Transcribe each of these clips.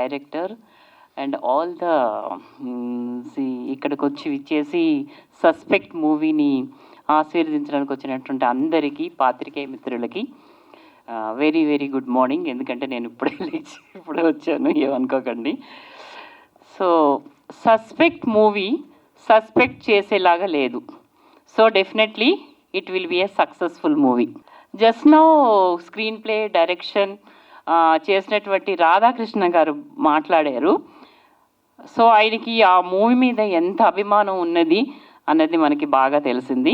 Director and all the ఇక్కడికి వచ్చి ఇచ్చేసి సస్పెక్ట్ మూవీని ఆశీర్వదించడానికి వచ్చినటువంటి అందరికీ పాత్రికేయ మిత్రులకి వెరీ వెరీ గుడ్ మార్నింగ్. ఎందుకంటే నేను ఇప్పుడే వచ్చాను, ఏమనుకోకండి. సో సస్పెక్ట్ మూవీ సస్పెక్ట్ చేసేలాగా లేదు. So definitely it will be a successful movie. Just now screen play direction చేసినటువంటి రాధాకృష్ణ గారు మాట్లాడారు. సో ఆయనకి ఆ మూవీ మీద ఎంత అభిమానం ఉన్నది అన్నది మనకి బాగా తెలిసింది.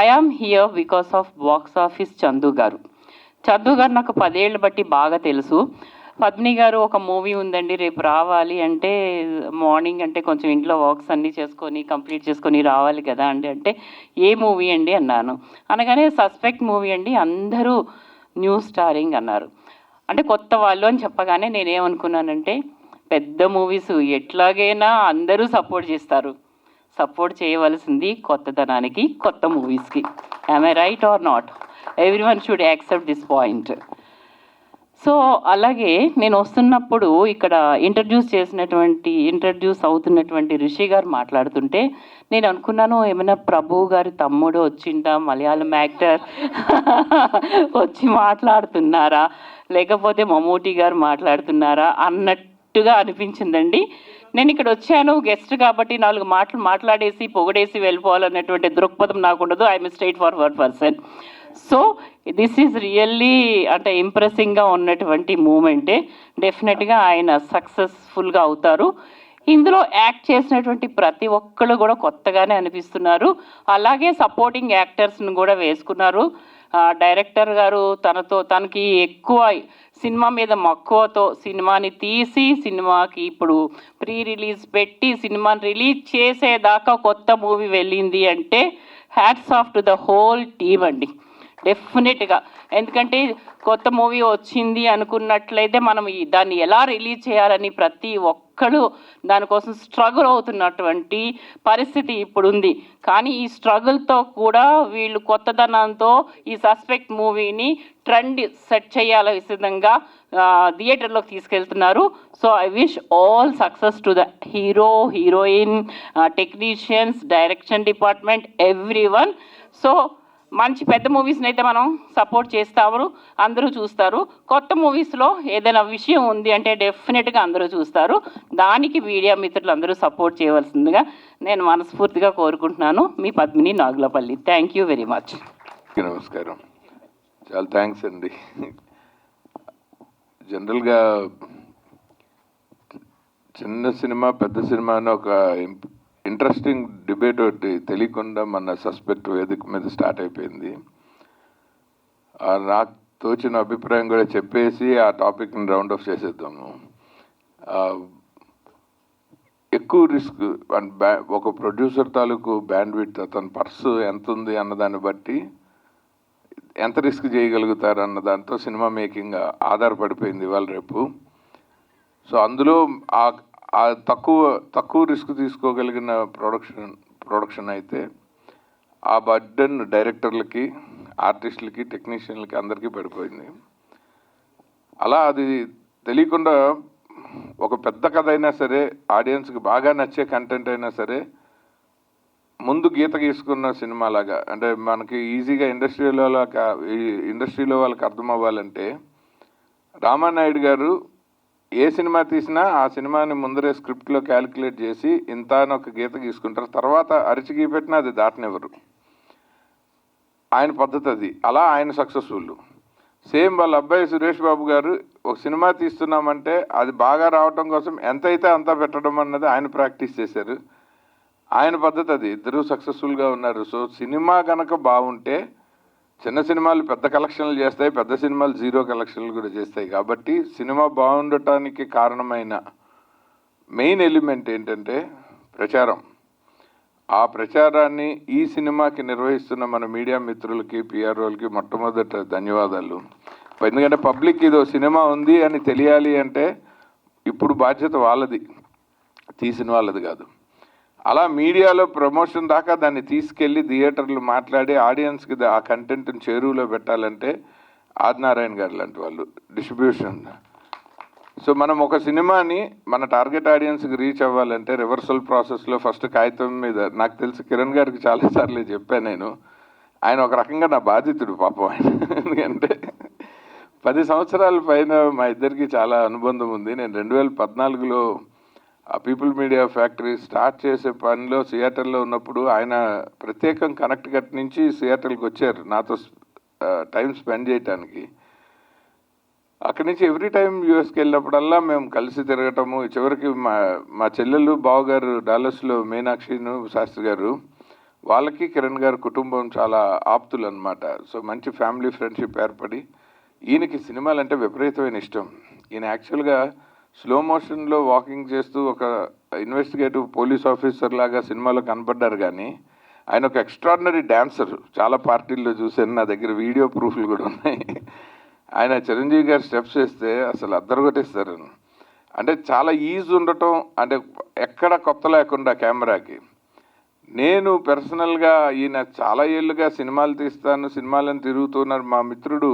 I am here because of box office Chandu garu. Chandu గారు నాకు 10 ఏళ్ళు బట్టి బాగా తెలుసు. పద్మిని గారు ఒక మూవీ ఉందండి రేపు రావాలి అంటే, మార్నింగ్ అంటే కొంచెం ఇంట్లో వర్క్స్ అన్నీ చేసుకొని కంప్లీట్ చేసుకొని రావాలి కదా అండి అంటే, ఏ మూవీ అండి అన్నాను. అనగానే సస్పెక్ట్ మూవీ అండి, అందరూ న్యూ స్టారింగ్ అన్నారు. అంటే కొత్త వాళ్ళు అని చెప్పగానే నేనేమనుకున్నానంటే, పెద్ద మూవీస్ ఎట్లాగైనా అందరూ సపోర్ట్ చేస్తారు, సపోర్ట్ చేయవలసింది కొత్తదనానికి, కొత్త మూవీస్కి. Am I right are not? Everyone should accept this point. So అలాగే నేను వస్తున్నప్పుడు ఇక్కడ ఇంట్రడ్యూస్ అవుతున్నటువంటి రిషి గారు మాట్లాడుతుంటే నేను అనుకున్నాను, ఏమైనా ప్రభు గారి తమ్ముడు వచ్చిందా, మలయాళం యాక్టర్ వచ్చి మాట్లాడుతున్నారా, లేకపోతే మమ్మూటి గారు మాట్లాడుతున్నారా అన్నట్టుగా అనిపించిందండి. నేను ఇక్కడ వచ్చాను గెస్ట్ కాబట్టి 4 మాటలు మాట్లాడేసి పొగడేసి వెళ్ళిపోవాలన్నటువంటి దృక్పథం నాకు ఉండదు. I'm straight forward person. So this is really అంటే ఇంప్రెసింగ్గా ఉన్నటువంటి మూమెంటే. డెఫినెట్గా ఆయన సక్సెస్ఫుల్గా అవుతారు. ఇందులో యాక్ట్ చేసినటువంటి ప్రతి ఒక్కళ్ళు కూడా కొత్తగానే అనిపిస్తున్నారు. అలాగే సపోర్టింగ్ యాక్టర్స్ని కూడా వేసుకున్నారు. డైరెక్టర్ గారు తనకి ఎక్కువ సినిమా మీద మక్కువతో సినిమాని తీసి సినిమాకి ఇప్పుడు ప్రీ రిలీజ్ పెట్టి సినిమాని రిలీజ్ చేసేదాకా కొత్త మూవీ వెళ్ళింది అంటే hats off to the whole team అండి. డెఫినెట్గా. ఎందుకంటే కొత్త మూవీ వచ్చింది అనుకున్నట్లయితే మనం దాన్ని ఎలా రిలీజ్ చేయాలని ప్రతి ఒక్కరు దానికోసం స్ట్రగుల్ అవుతున్నటువంటి పరిస్థితి ఇప్పుడు ఉంది. కానీ ఈ స్ట్రగుల్తో కూడా వీళ్ళు కొత్తదనంతో ఈ సస్పెక్ట్ మూవీని ట్రెండ్ సెట్ చేయాల విధంగా థియేటర్లోకి తీసుకెళ్తున్నారు. So I wish all success to the hero, heroine, technicians, direction department, everyone. So మంచి పెద్ద మూవీస్ని అయితే మనం సపోర్ట్ చేస్తాము, అందరూ చూస్తారు. కొత్త మూవీస్లో ఏదైనా విషయం ఉంది అంటే డెఫినెట్గా అందరూ చూస్తారు. దానికి మీడియా మిత్రులు అందరూ సపోర్ట్ చేయవలసిందిగా నేను మనస్ఫూర్తిగా కోరుకుంటున్నాను. మీ Padmini Nagulapalli. Thank you very much. నమస్కారం. చాలా థ్యాంక్స్ అండి. జనరల్గా చిన్న సినిమా పెద్ద సినిమా అని ఒక ఇంట్రెస్టింగ్ డిబేట్ ఒకటి తెలియకుండా మన సస్పెక్ట్ వేదిక మీద స్టార్ట్ అయిపోయింది. నాకు తోచిన అభిప్రాయం కూడా చెప్పేసి ఆ టాపిక్ని రౌండ్ ఆఫ్ చేసేద్దాము. ఎక్కువ రిస్క్ ఒక ప్రొడ్యూసర్ తాలూకు బ్యాండ్ విడ్త్, అతని పర్సు ఎంత ఉంది అన్నదాన్ని బట్టి ఎంత రిస్క్ చేయగలుగుతారు అన్న దాంతో సినిమా మేకింగ్ ఆధారపడిపోయింది ఇవాళ రేపు. సో అందులో ఆ తక్కువ రిస్క్ తీసుకోగలిగిన ప్రొడక్షన్ అయితే ఆ బర్డెన్ డైరెక్టర్లకి, ఆర్టిస్టులకి, టెక్నీషియన్లకి అందరికీ పడిపోయింది. అలా అది తెలియకుండా ఒక పెద్ద కథ అయినా సరే, ఆడియన్స్కి బాగా నచ్చే కంటెంట్ అయినా సరే ముందు గీత గీసుకున్న సినిమా లాగా, అంటే మనకి ఈజీగా ఇండస్ట్రీలో వాళ్ళకి అర్థం అవ్వాలంటే, రామానాయుడు గారు ఏ సినిమా తీసినా ఆ సినిమాని ముందరే స్క్రిప్ట్లో క్యాలిక్యులేట్ చేసి ఇంత అని ఒక గీత గీసుకుంటారు. తర్వాత అరిచి గీపెట్టినా అది దాటనివ్వరు. ఆయన పద్ధతి అది. అలా ఆయన సక్సెస్ఫుల్. సేమ్ వాళ్ళ అబ్బాయి సురేష్ బాబు గారు ఒక సినిమా తీస్తున్నామంటే అది బాగా రావటం కోసం ఎంతైతే అంతా పెట్టడం అన్నది ఆయన ప్రాక్టీస్ చేశారు. ఆయన పద్ధతి అది. ఇద్దరూ సక్సెస్ఫుల్గా ఉన్నారు. సో సినిమా కనుక బాగుంటే చిన్న సినిమాలు పెద్ద కలెక్షన్లు చేస్తాయి, పెద్ద సినిమాలు 0 కలెక్షన్లు కూడా చేస్తాయి. కాబట్టి సినిమా బాగుండటానికి కారణమైన మెయిన్ ఎలిమెంట్ ఏంటంటే ప్రచారం. ఆ ప్రచారాన్ని ఈ సినిమాకి నిర్వహిస్తున్న మన మీడియా మిత్రులకి, పిఆర్ఓలకి మొట్టమొదట ధన్యవాదాలు. ఎందుకంటే పబ్లిక్ ఇదో సినిమా ఉంది అని తెలియాలి అంటే ఇప్పుడు బాధ్యత వాళ్ళది, తీసిన వాళ్ళది కాదు. అలా మీడియాలో ప్రమోషన్ దాకా దాన్ని తీసుకెళ్ళి థియేటర్లు మాట్లాడి ఆడియన్స్కి ఆ కంటెంట్ని చేరువలో పెట్టాలంటే ఆదినారాయణ గారు లాంటి వాళ్ళు డిస్ట్రిబ్యూషన్. సో మనం ఒక సినిమాని మన టార్గెట్ ఆడియన్స్కి రీచ్ అవ్వాలంటే రివర్సల్ ప్రాసెస్లో ఫస్ట్ కాగితం మీద, నాకు తెలిసి కిరణ్ గారికి చాలాసార్లు చెప్పాను నేను, ఆయన ఒక రకంగా నా బాధితుడు పాపం ఆయన. ఎందుకంటే 10 సంవత్సరాల పైన మా ఇద్దరికి చాలా అనుబంధం ఉంది. నేను 2014లో ఆ పీపుల్ మీడియా ఫ్యాక్టరీ స్టార్ట్ చేసే పనిలో సియాటల్లో ఉన్నప్పుడు ఆయన ప్రత్యేకం కనెక్టికట్ నుంచి సియాటల్కి వచ్చారు నాతో టైం స్పెండ్ చేయడానికి. అక్కడి నుంచి ఎవ్రీ టైం యూఎస్కి వెళ్ళినప్పుడల్లా మేము కలిసి తిరగటము. చివరికి మా చెల్లెలు బావగారు డాలస్లో మీనాక్షిను శాస్త్రి గారు, వాళ్ళకి కిరణ్ గారు కుటుంబం చాలా ఆప్తులు అనమాట. సో మంచి ఫ్యామిలీ ఫ్రెండ్షిప్ ఏర్పడి, ఈయనకి సినిమాలు అంటే విపరీతమైన ఇష్టం. ఈయన యాక్చువల్గా స్లో మోషన్లో వాకింగ్ చేస్తూ ఒక ఇన్వెస్టిగేటివ్ పోలీస్ ఆఫీసర్ లాగా సినిమాలో కనపడ్డారు, కానీ ఆయన ఒక ఎక్స్ట్రాడినరీ డాన్సర్. చాలా పార్టీల్లో చూశాను, నా దగ్గర వీడియో ప్రూఫ్లు కూడా ఉన్నాయి. ఆయన చిరంజీవి గారు స్టెప్స్ వేస్తే అసలు అద్దరగొట్టేస్తారు. అంటే చాలా ఈజీ ఉండటం, అంటే ఎక్కడ కొత్త లేకుండా కెమెరాకి. నేను పర్సనల్గా ఈయన చాలా ఏళ్ళుగా సినిమాలు తీస్తాను, సినిమాలను తిరుగుతున్నారు. మా మిత్రుడు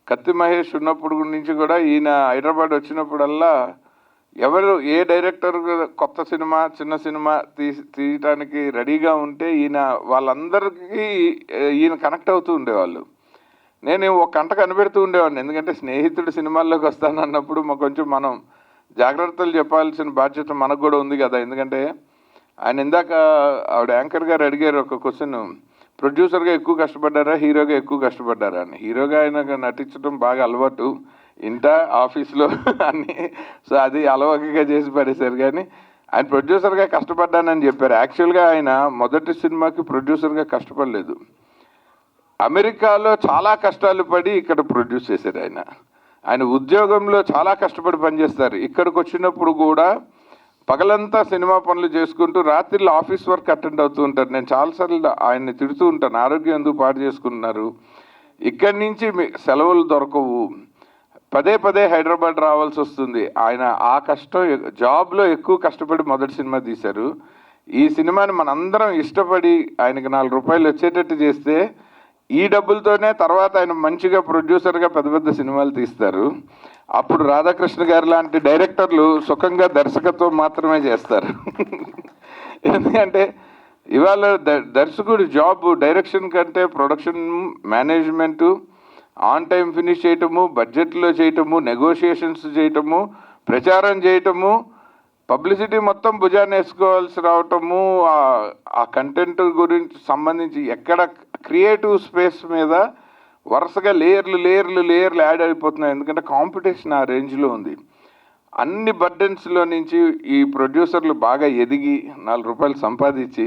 కత్తి మహేష్ ఉన్నప్పుడు నుంచి కూడా ఈయన హైదరాబాద్ వచ్చినప్పుడల్లా ఎవరు ఏ డైరెక్టర్ కొత్త సినిమా చిన్న సినిమా తీయటానికి రెడీగా ఉంటే వాళ్ళందరికీ ఈయన కనెక్ట్ అవుతూ ఉండేవాళ్ళు. నేను ఒక గంట కనిపెడుతూ ఉండేవాడిని, ఎందుకంటే స్నేహితుడు సినిమాల్లోకి వస్తానన్నప్పుడు కొంచెం మనం జాగ్రత్తలు చెప్పాల్సిన బాధ్యత మనకు కూడా ఉంది కదా. ఎందుకంటే ఆయన ఇందాక ఆవిడ యాంకర్ గారు అడిగారు ఒక క్వశ్చన్, ప్రొడ్యూసర్గా ఎక్కువ కష్టపడ్డారా హీరోగా ఎక్కువ కష్టపడ్డారా అని. హీరోగా ఆయన నటించడం బాగా అలవాటు, ఆఫీస్లో అన్నీ. సో అది అలవాటుగా చేసి పడేశారు. కానీ ఆయన ప్రొడ్యూసర్గా కష్టపడ్డానని చెప్పారు. యాక్చువల్గా ఆయన మొదటి సినిమాకి ప్రొడ్యూసర్గా కష్టపడలేదు, అమెరికాలో చాలా కష్టాలు పడి ఇక్కడ ప్రొడ్యూస్ చేశారు. ఆయన ఉద్యోగంలో చాలా కష్టపడి పనిచేస్తారు. ఇక్కడికి వచ్చినప్పుడు కూడా పగలంతా సినిమా పనులు చేసుకుంటూ రాత్రిలో ఆఫీస్ వర్క్ అటెండ్ అవుతూ ఉంటారు. నేను చాలాసార్లు ఆయన్ని తిడుతూ ఉంటాను, ఆరోగ్యం ఎందుకు పాడు చేసుకున్నారు, ఇక్కడి నుంచి సెలవులు దొరకవు, పదే హైదరాబాద్ రావాల్సి వస్తుంది. ఆయన ఆ కష్టం, జాబ్లో ఎక్కువ కష్టపడి మొదటి సినిమా తీశారు. ఈ సినిమాని మనందరం ఇష్టపడి ఆయనకి 4 రూపాయలు వచ్చేటట్టు చేస్తే ఈ డబ్బులతోనే తర్వాత ఆయన మంచిగా ప్రొడ్యూసర్గా పెద్ద సినిమాలు తీస్తారు. అప్పుడు రాధాకృష్ణ గారు లాంటి డైరెక్టర్లు సుఖంగా దర్శకత్వం మాత్రమే చేస్తారు. ఎందుకంటే ఇవాళ దర్శకుడు జాబ్ డైరెక్షన్ కంటే production, management, on time finish చేయటము, బడ్జెట్లో చేయటము, నెగోషియేషన్స్ చేయటము, ప్రచారం చేయటము, పబ్లిసిటీ మొత్తం భుజాన్ని వేసుకోవాల్సి రావటము, ఆ కంటెంట్ గురించి సంబంధించి ఎక్కడ క్రియేటివ్ స్పేస్ మీద వరుసగా లేయర్లు యాడ్ అయిపోతున్నాయి. ఎందుకంటే కాంపిటీషన్ ఆ రేంజ్లో ఉంది. అన్ని బర్డెన్స్లో నుంచి ఈ ప్రొడ్యూసర్లు బాగా ఎదిగి 4 రూపాయలు సంపాదించి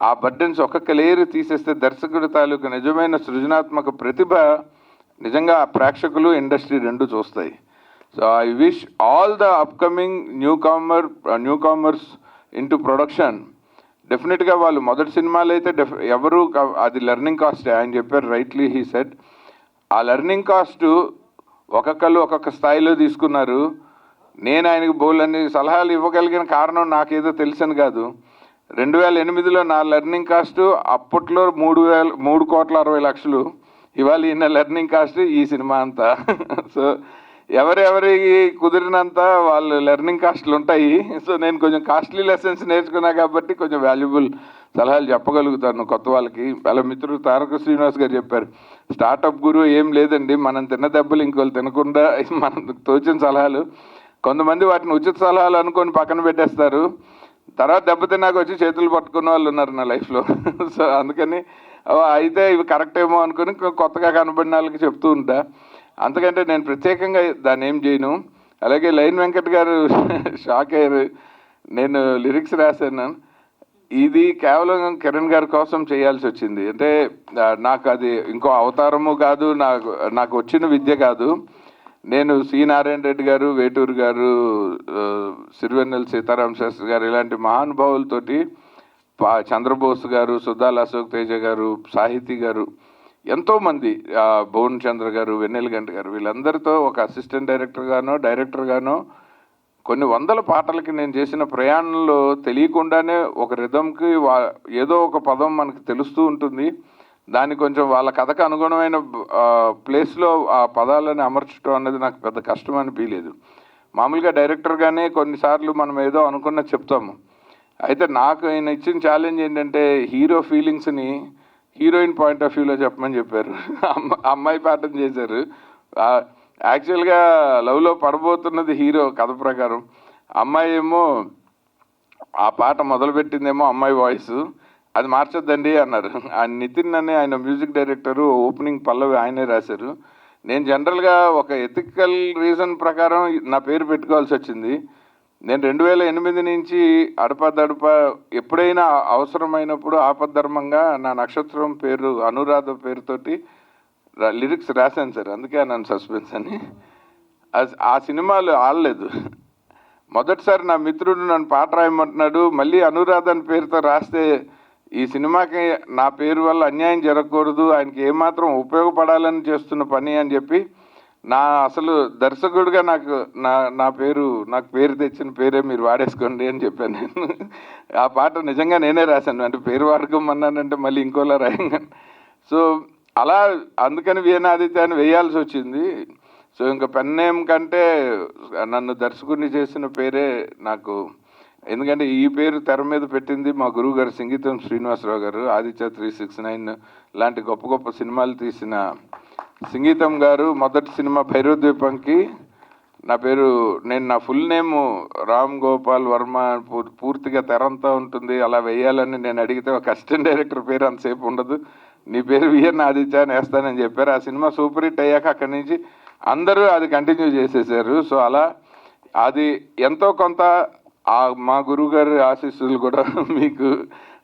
ఆ బర్డెన్స్ ఒక్కొక్క లేయర్ తీసేస్తే దర్శకుడి తాలూకు నిజమైన సృజనాత్మక ప్రతిభ నిజంగా ప్రేక్షకులు, ఇండస్ట్రీ రెండు చూస్తాయి. So I wish all the upcoming newcomers into production, డెఫినెట్గా వాళ్ళు మొదటి సినిమాలు అయితే ఎవరు అది లెర్నింగ్ కాస్ట్ ఆయన చెప్పారు, రైట్లీ హీ సెడ్. ఆ లెర్నింగ్ కాస్ట్ ఒక్కొక్కరు ఒక్కొక్క స్థాయిలో తీసుకున్నారు. నేను ఆయనకు బోల్డన్ని సలహాలు ఇవ్వగలిగిన కారణం నాకేదో తెలుసని కాదు. 2008లో నా లెర్నింగ్ కాస్ట్ అప్పట్లో 3,60,00,000. ఇవాళ ఈయన లెర్నింగ్ కాస్ట్ ఈ సినిమా అంతా. సో ఎవరెవరికి కుదిరినంత వాళ్ళు లెర్నింగ్ కాస్ట్లు ఉంటాయి. సో నేను కొంచెం కాస్ట్లీ లెసన్స్ నేర్చుకున్నా కాబట్టి కొంచెం వాల్యుబుల్ సలహాలు చెప్పగలుగుతాను కొత్త వాళ్ళకి. వాళ్ళ మిత్రుడు తారక శ్రీనివాస్ గారు చెప్పారు, స్టార్టప్ గురు ఏం లేదండి, మనం తిన్న దెబ్బలు ఇంకోళ్ళు తినకుండా మనం తోచిన సలహాలు. కొంతమంది వాటిని ఉచిత సలహాలు అనుకొని పక్కన పెట్టేస్తారు, తర్వాత దెబ్బతిన్నాక వచ్చి చేతులు పట్టుకున్న వాళ్ళు ఉన్నారు నా లైఫ్లో. సో అందుకని అయితే ఇవి కరెక్ట్ ఏమో అనుకుని కొత్తగా కనబడిన వాళ్ళకి చెప్తూ ఉంటా. అంతకంటే నేను ప్రత్యేకంగా దాన్ని ఏం చేయను. అలాగే లైన్ వెంకట్ గారు షాక్ అయ్యారు, నేను లిరిక్స్ రాశాను, ఇది కేవలం కిరణ్ గారి కోసం చేయాల్సి వచ్చింది. అంటే నాకు అది ఇంకో అవతారము కాదు, నాకు వచ్చిన విద్య కాదు. నేను సి నారాయణ రెడ్డి గారు, వేటూరు గారు, సిరివెన్నెల సీతారామ శాస్త్రి గారు ఇలాంటి మహానుభావులతోటి, చంద్రబోస్ గారు, సుద్దాల అశోక్ తేజ గారు, సాహితీ గారు, ఎంతోమంది, భువన్ చంద్ర గారు, వెన్నెల గంట గారు, వీళ్ళందరితో ఒక అసిస్టెంట్ డైరెక్టర్ గానో కొన్ని వందల పాటలకి నేను చేసిన ప్రయాణంలో తెలియకుండానే ఒక రిథంకి ఏదో ఒక పదం మనకు తెలుస్తూ ఉంటుంది. దాన్ని కొంచెం వాళ్ళ కథకు అనుగుణమైన ప్లేస్లో ఆ పదాలను అమర్చడం అనేది నాకు పెద్ద కష్టం అనిపించలేదు. మామూలుగా డైరెక్టర్గానే కొన్నిసార్లు మనం ఏదో అనుకున్న చెప్తాము. అయితే నాకు ఆయన ఇచ్చిన ఛాలెంజ్ ఏంటంటే హీరో ఫీలింగ్స్ని హీరోయిన్ పాయింట్ ఆఫ్ వ్యూలో చెప్పమని చెప్పారు. అమ్మాయి పాఠం చేశారు. యాక్చువల్గా లవ్లో పడబోతున్నది హీరో కథ ప్రకారం, అమ్మాయి ఏమో ఆ పాట మొదలుపెట్టిందేమో అమ్మాయి వాయిస్, అది మార్చొద్దండి అన్నారు. ఆ నితిన్ అని ఆయన మ్యూజిక్ డైరెక్టరు, ఓపెనింగ్ పల్లవి ఆయనే రాశారు. నేను జనరల్గా ఒక ఎథికల్ రీజన్ ప్రకారం నా పేరు పెట్టుకోవాల్సి వచ్చింది. నేను 2008 నుంచి అడపదడప ఎప్పుడైనా అవసరమైనప్పుడు ఆపద్ధర్మంగా నా నక్షత్రం పేరు అనురాధ పేరుతోటి లిరిక్స్ రాశాను సార్. అందుకే నన్ను సస్పెన్స్ అని. ఆ సినిమాలు ఆడలేదు. మొదటిసారి నా మిత్రుడు నన్ను పాట రాయమంటున్నాడు, మళ్ళీ అనురాధ అని పేరుతో రాస్తే ఈ సినిమాకి నా పేరు వల్ల అన్యాయం జరగకూడదు, ఆయనకి ఏమాత్రం ఉపయోగపడాలని చేస్తున్న పని అని చెప్పి నా అసలు దర్శకుడిగా నాకు పేరు తెచ్చిన పేరే మీరు వాడేసుకోండి అని చెప్పాను నేను. ఆ పాట నిజంగా నేనే రాశాను, అంటే పేరు వాడుకోమన్నానంటే మళ్ళీ ఇంకోలా రాయంగా. సో అలా అందుకని వీణాదిత్య అని వేయాల్సి వచ్చింది. సో ఇంకా పెన్ నేమ్ కంటే నన్ను దర్శకుడిని చేసిన పేరే నాకు, ఎందుకంటే ఈ పేరు తెర మీద పెట్టింది మా గురువు గారు సింగీతం శ్రీనివాసరావు గారు. ఆదిత్య 369 లాంటి గొప్ప గొప్ప సినిమాలు తీసిన సింగీతం గారు మొదటి సినిమా భైరవద్వీపంకి నేను నా ఫుల్ నేమ్ రామ్ గోపాల్ వర్మ పూర్తిగా తెరంతా ఉంటుంది అలా వేయాలని నేను అడిగితే ఒక అసిస్టెంట్ డైరెక్టర్ పేరు అంతసేపు ఉండదు, నీ పేరు విఎన్ ఆదిత్య అని వేస్తానని చెప్పారు. ఆ సినిమా సూపర్ హిట్ అయ్యాక అక్కడి నుంచి అందరూ అది కంటిన్యూ చేసేసారు. సో అలా అది ఎంతో కొంత మా గురువు గారి ఆశీస్సులు కూడా మీకు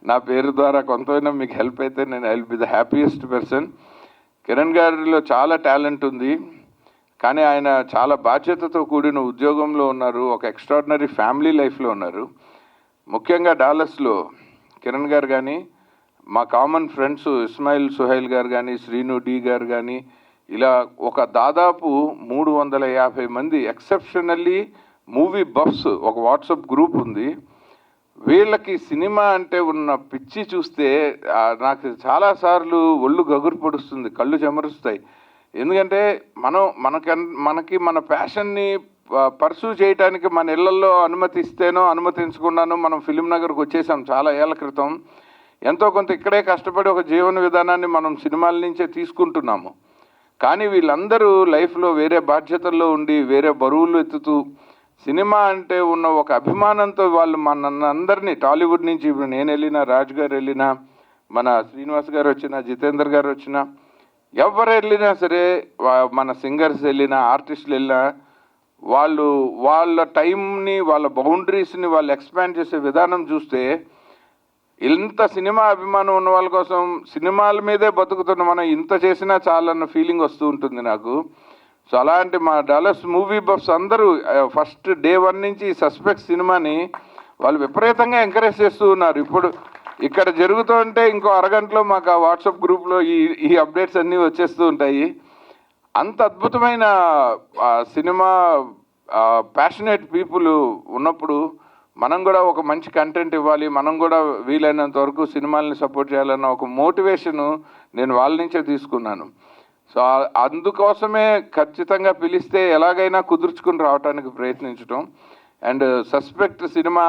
నా పేరు ద్వారా కొంతైనా మీకు హెల్ప్ అయితే నేను I will be the happiest person. Kiran గారిలో చాలా టాలెంట్ ఉంది, కానీ ఆయన చాలా బాధ్యతతో కూడిన ఉద్యోగంలో ఉన్నారు, ఒక ఎక్స్ట్రాడినరీ ఫ్యామిలీ లైఫ్లో ఉన్నారు. ముఖ్యంగా డాలస్లో కిరణ్ గారు కానీ, మా కామన్ ఫ్రెండ్స్ ఇస్మాయిల్ సుహైల్ గారు కానీ, శ్రీను డి గారు కానీ, ఇలా ఒక దాదాపు 350 మంది ఎక్సెప్షనల్లీ మూవీ బఫ్స్ ఒక వాట్సాప్ గ్రూప్ ఉంది. వీళ్ళకి సినిమా అంటే ఉన్న పిచ్చి చూస్తే నాకు చాలాసార్లు ఒళ్ళు గగురు పొడుస్తుంది, కళ్ళు చెమరుస్తాయి. ఎందుకంటే మనకి మన ప్యాషన్ని పర్సూ చేయడానికి మన ఇళ్లలో అనుమతిస్తేనో అనుమతించకుండానో మనం ఫిలిం నగర్కి వచ్చేసాం చాలా ఏళ్ల క్రితం. ఎంతో కొంత ఇక్కడే కష్టపడి ఒక జీవన విధానాన్ని మనం సినిమాల నుంచే తీసుకుంటున్నాము. కానీ వీళ్ళందరూ లైఫ్లో వేరే బాధ్యతల్లో ఉండి వేరే బరువులు ఎత్తుతూ సినిమా అంటే ఉన్న ఒక అభిమానంతో వాళ్ళు అందరినీ టాలీవుడ్ నుంచి ఇప్పుడు నేను వెళ్ళినా, రాజు గారు వెళ్ళినా, మన శ్రీనివాస్ గారు వచ్చినా, జితేందర్ గారు వచ్చినా, ఎవరు వెళ్ళినా సరే, మన సింగర్స్ వెళ్ళినా, ఆర్టిస్టులు వెళ్ళినా, వాళ్ళ టైంని వాళ్ళ బౌండరీస్ని వాళ్ళు ఎక్స్పాండ్ చేసే విధానం చూస్తే ఇంత సినిమా అభిమానం ఉన్న వాళ్ళ కోసం సినిమాల మీదే బతుకుతున్న మనం ఇంత చేసినా చాలన్న ఫీలింగ్ వస్తూ ఉంటుంది నాకు. సో అలాంటి మా డాలస్ మూవీ బఫ్స్ అందరూ ఫస్ట్ డే 1 నుంచి సస్పెక్ట్ సినిమాని వాళ్ళు విపరీతంగా ఎంకరేజ్ చేస్తూ ఉన్నారు. ఇప్పుడు ఇక్కడ జరుగుతుంటే ఇంకో అరగంటలో మాకు ఆ వాట్సాప్ గ్రూప్లో ఈ అప్డేట్స్ అన్నీ వచ్చేస్తూ ఉంటాయి. అంత అద్భుతమైన సినిమా ప్యాషనేట్ పీపుల్ ఉన్నప్పుడు మనం కూడా ఒక మంచి కంటెంట్ ఇవ్వాలి, మనం కూడా వీలైనంత వరకు సినిమాలని సపోర్ట్ చేయాలన్న ఒక మోటివేషను నేను వాళ్ళ నుంచే తీసుకున్నాను. సో అందుకోసమే ఖచ్చితంగా పిలిస్తే ఎలాగైనా కుదుర్చుకుని రావడానికి ప్రయత్నించడం. అండ్ సస్పెక్ట్ సినిమా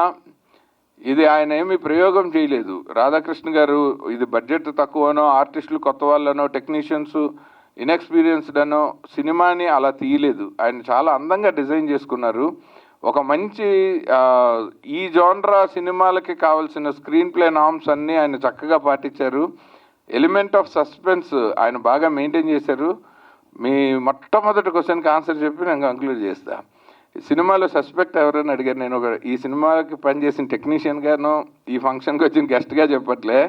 ఇది ఆయన ఏమీ ప్రయోగం చేయలేదు. రాధాకృష్ణ గారు ఇది బడ్జెట్ తక్కువనో, ఆర్టిస్టులు కొత్త వాళ్ళనో, టెక్నీషియన్స్ ఇన్ఎక్స్పీరియన్స్డ్ అనో సినిమాని అలా తీయలేదు. ఆయన చాలా అందంగా డిజైన్ చేసుకున్నారు. ఒక మంచి ఈ జోన్రా సినిమాలకి కావాల్సిన స్క్రీన్ ప్లే నామ్స్ అన్నీ ఆయన చక్కగా పాటించారు. ఎలిమెంట్ ఆఫ్ సస్పెన్స్ ఆయన బాగా మెయింటైన్ చేశారు. మీ మొట్టమొదటి క్వశ్చన్కి ఆన్సర్ చెప్పి నేను కంక్లూడ్ చేస్తా. సినిమాలో సస్పెక్ట్ ఎవరైనా అడిగారు, నేను ఈ సినిమాకి పనిచేసిన టెక్నీషియన్గానో ఈ ఫంక్షన్కి వచ్చిన గెస్ట్గా చెప్పట్లే,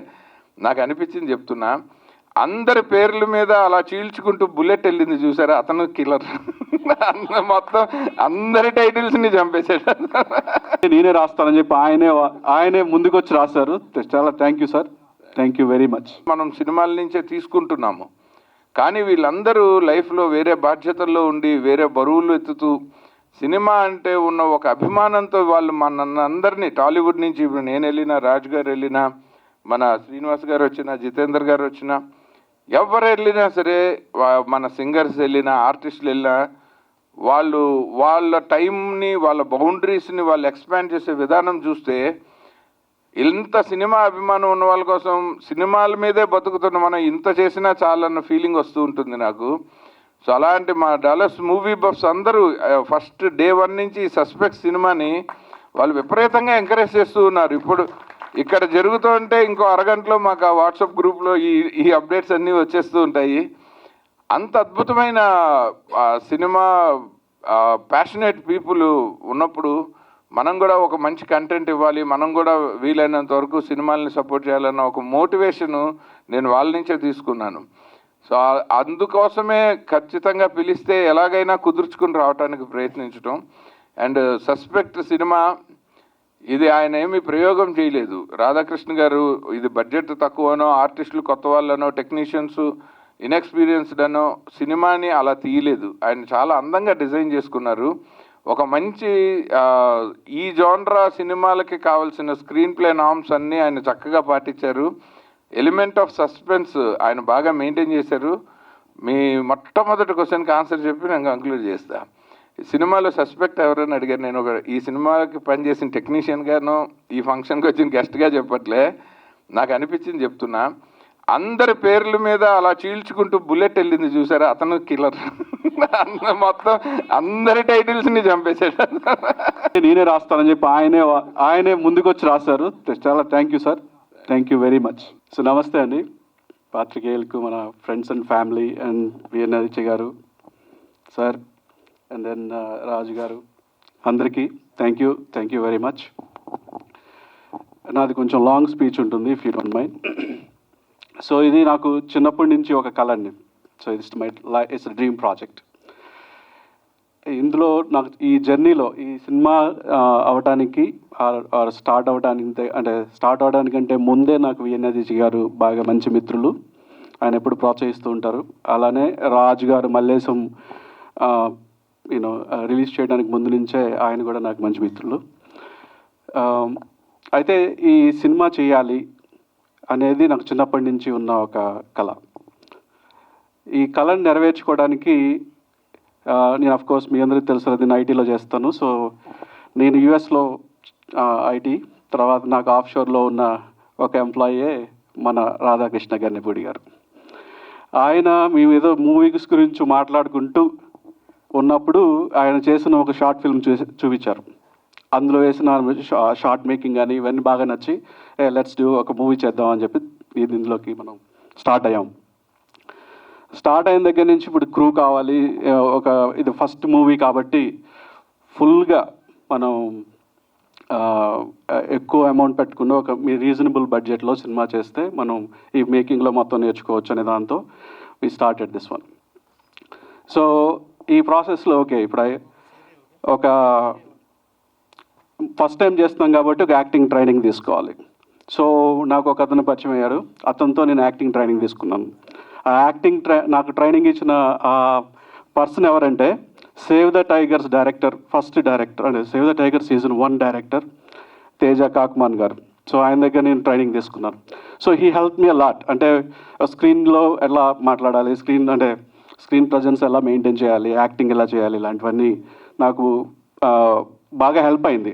నాకు అనిపించింది చెప్తున్నా. అందరి పేర్ల మీద అలా చీల్చుకుంటూ బుల్లెట్ వెళ్ళింది చూసారా, అతను కిల్లర్. మొత్తం అందరి టైటిల్స్ని చంపేశాడు. నేనే రాస్తానని చెప్పి ఆయనే ముందుకు వచ్చి రాశారు. చాలా thank you sir, thank you very much. మనం సినిమాల నుంచే తీసుకుంటున్నాము, కానీ వీళ్ళందరూ లైఫ్లో వేరే బాధ్యతల్లో ఉండి వేరే బరువులు ఎత్తుతూ సినిమా అంటే ఉన్న ఒక అభిమానంతో వాళ్ళు అందరినీ టాలీవుడ్ నుంచి ఇప్పుడు నేను వెళ్ళినా, రాజు గారు వెళ్ళినా, మన శ్రీనివాస్ గారు వచ్చినా, జితేందర్ గారు వచ్చినా, ఎవరు వెళ్ళినా సరే, మన సింగర్స్ వెళ్ళినా, ఆర్టిస్టులు వెళ్ళినా, వాళ్ళ టైంని, వాళ్ళ బౌండరీస్ని వాళ్ళు ఎక్స్పాండ్ చేసే విధానం చూస్తే, ఇంత సినిమా అభిమానం ఉన్న వాళ్ళ కోసం సినిమాల మీదే బతుకుతున్న మనం ఇంత చేసినా చాలన్న ఫీలింగ్ వస్తూ ఉంటుంది నాకు. సో అలాంటి మా డాలస్ మూవీ బఫ్స్ అందరూ ఫస్ట్ డే 1 నుంచి సస్పెక్ట్ సినిమాని వాళ్ళు విపరీతంగా ఎంకరేజ్ చేస్తూ ఉన్నారు. ఇప్పుడు ఇక్కడ జరుగుతుంటే ఇంకో అరగంటలో మాకు ఆ వాట్సాప్ గ్రూప్లో ఈ అప్డేట్స్ అన్నీ వచ్చేస్తూ ఉంటాయి. అంత అద్భుతమైన సినిమా ప్యాషనేట్ పీపుల్ ఉన్నప్పుడు మనం కూడా ఒక మంచి కంటెంట్ ఇవ్వాలి, మనం కూడా వీలైనంత వరకు సినిమాలని సపోర్ట్ చేయాలన్న ఒక మోటివేషను నేను వాళ్ళ నుంచే తీసుకున్నాను. సో అందుకోసమే ఖచ్చితంగా పిలిస్తే ఎలాగైనా కుదుర్చుకుని రావడానికి ప్రయత్నించడం. అండ్ సస్పెక్ట్ సినిమా ఇది ఆయన ఏమీ ప్రయోగం చేయలేదు. రాధాకృష్ణ గారు ఇది బడ్జెట్ తక్కువనో, ఆర్టిస్టులు కొత్త వాళ్ళనో, టెక్నీషియన్స్ ఇన్ఎక్స్పీరియన్స్డ్ అనో సినిమాని అలా తీయలేదు. ఆయన చాలా అందంగా డిజైన్ చేసుకున్నారు. ఒక మంచి ఈ జోన్రా సినిమాలకి కావాల్సిన స్క్రీన్ ప్లే నామ్స్ అన్నీ ఆయన చక్కగా పాటించారు. ఎలిమెంట్ ఆఫ్ సస్పెన్స్ ఆయన బాగా మెయింటైన్ చేశారు. మీ మొట్టమొదటి క్వశ్చన్కి ఆన్సర్ చెప్పి నేను కంక్లూడ్ చేస్తా. సినిమాలో సస్పెక్ట్ ఎవరైనా అడిగారు, నేను ఈ సినిమాకి పనిచేసిన టెక్నీషియన్ గాను ఈ ఫంక్షన్కి వచ్చిన గెస్ట్గా చెప్పట్లే, నాకు అనిపించింది చెప్తున్నా. అందరి పేర్ల మీద అలా చీల్చుకుంటూ బుల్లెట్ వెళ్ళింది చూసారా, అతను కిల్లర్. మొత్తం అందరి టైటిల్స్ని చంపేశాడు. నేనే రాస్తానని చెప్పి ఆయనే ముందుకు వచ్చి రాశారు. చాలా thank you sir, thank you very much. So namaste అండి పాత్రికేయులకు, మన friends and family and VN Aditya garu sir and then రాజు గారు, అందరికీ థ్యాంక్ యూ వెరీ మచ్. నాది కొంచెం లాంగ్ స్పీచ్ ఉంటుంది, if you don't mind. So ఇది నాకు చిన్నప్పటి నుంచి ఒక కళ అండి. So it's dream project. ఇందులో నాకు ఈ జర్నీలో ఈ సినిమా అవటానికి స్టార్ట్ అవడానికంటే ముందే నాకు విఎన్ ఆదిత్య గారు బాగా మంచి మిత్రులు. ఆయన ఎప్పుడు ప్రోత్సహిస్తూ ఉంటారు. అలానే రాజు గారు మల్లేశం రిలీజ్ చేయడానికి ముందు నుంచే ఆయన కూడా నాకు మంచి మిత్రులు. అయితే ఈ సినిమా చేయాలి అనేది నాకు చిన్నప్పటి నుంచి ఉన్న ఒక కళ. ఈ కళను నెరవేర్చుకోవడానికి నేను అఫ్కోర్స్ మీ అందరికీ తెలుసు, నేను ఐటీలో చేస్తాను. సో నేను యుఎస్లో ఐటీ, తర్వాత నాకు ఆఫ్ షోర్లో ఉన్న ఒక ఎంప్లాయే మన రాధాకృష్ణ గన్నెపూడి గారు. ఆయన మేము ఏదో మూవీస్ గురించి మాట్లాడుకుంటూ ఉన్నప్పుడు ఆయన చేసిన ఒక షార్ట్ ఫిల్మ్ చూపించారు. అందులో వేసిన షార్ట్ మేకింగ్ కానీ ఇవన్నీ బాగా నచ్చి లెట్స్ డూ ఒక మూవీ చేద్దాం అని చెప్పి ఇందులోకి మనం స్టార్ట్ అయ్యాం. స్టార్ట్ అయిన దగ్గర నుంచి ఇప్పుడు క్రూ కావాలి, ఇది ఫస్ట్ మూవీ కాబట్టి ఫుల్గా మనం ఎక్కువ అమౌంట్ పెట్టుకుని ఒక రీజనబుల్ బడ్జెట్లో సినిమా చేస్తే మనం ఈ మేకింగ్లో మొత్తం నేర్చుకోవచ్చు అనే దాంతో we started this one. So ఈ ప్రాసెస్లో ఇప్పుడు ఒక ఫస్ట్ టైం చేస్తున్నాం కాబట్టి ఒక యాక్టింగ్ ట్రైనింగ్ తీసుకోవాలి. సో నాకు ఒక అతను పరిచయం అయ్యారు, అతనితో నేను యాక్టింగ్ ట్రైనింగ్ తీసుకున్నాను. ఆ నాకు ట్రైనింగ్ ఇచ్చిన ఆ పర్సన్ ఎవరంటే save the tigers director, first director అంటే save the tiger season 1 director Teja Kakumanu garu. So ఆయన దగ్గర నేను ట్రైనింగ్ తీసుకున్నాను. So he help me a lot. అంటే స్క్రీన్లో ఎలా మాట్లాడాలి, స్క్రీన్ ప్రజెన్స్ ఎలా మెయింటైన్ చేయాలి, యాక్టింగ్ ఎలా చేయాలి, ఇలాంటివన్నీ నాకు బాగా హెల్ప్ అయింది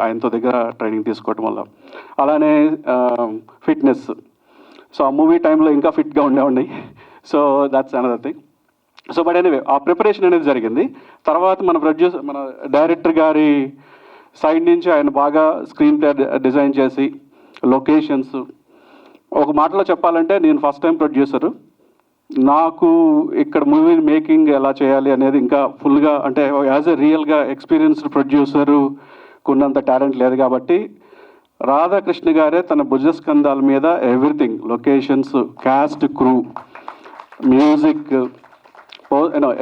ఆయనతో దగ్గర ట్రైనింగ్ తీసుకోవటం వల్ల. అలానే ఫిట్నెస్. సో ఆ మూవీ టైంలో ఇంకా ఫిట్గా ఉండేవాడిని. So that's another thing. So but anyway ఆ ప్రిపరేషన్ అనేది జరిగింది. తర్వాత మన డైరెక్టర్ గారి సైడ్ నుంచి ఆయన బాగా స్క్రీన్ ప్లే డిజైన్ చేసి లొకేషన్స్, ఒక మాటలో చెప్పాలంటే నేను ఫస్ట్ టైం ప్రొడ్యూసరు. నాకు ఇక్కడ మూవీ మేకింగ్ ఎలా చేయాలి అనేది ఇంకా ఫుల్గా అంటే యాజ్ ఎ రియల్గా ఎక్స్పీరియన్స్డ్ ప్రొడ్యూసరు కొన్నంత టాలెంట్ లేదు కాబట్టి రాధాకృష్ణ గారే తన భుజస్కంధాల మీద everything, locations, caste, crew, music,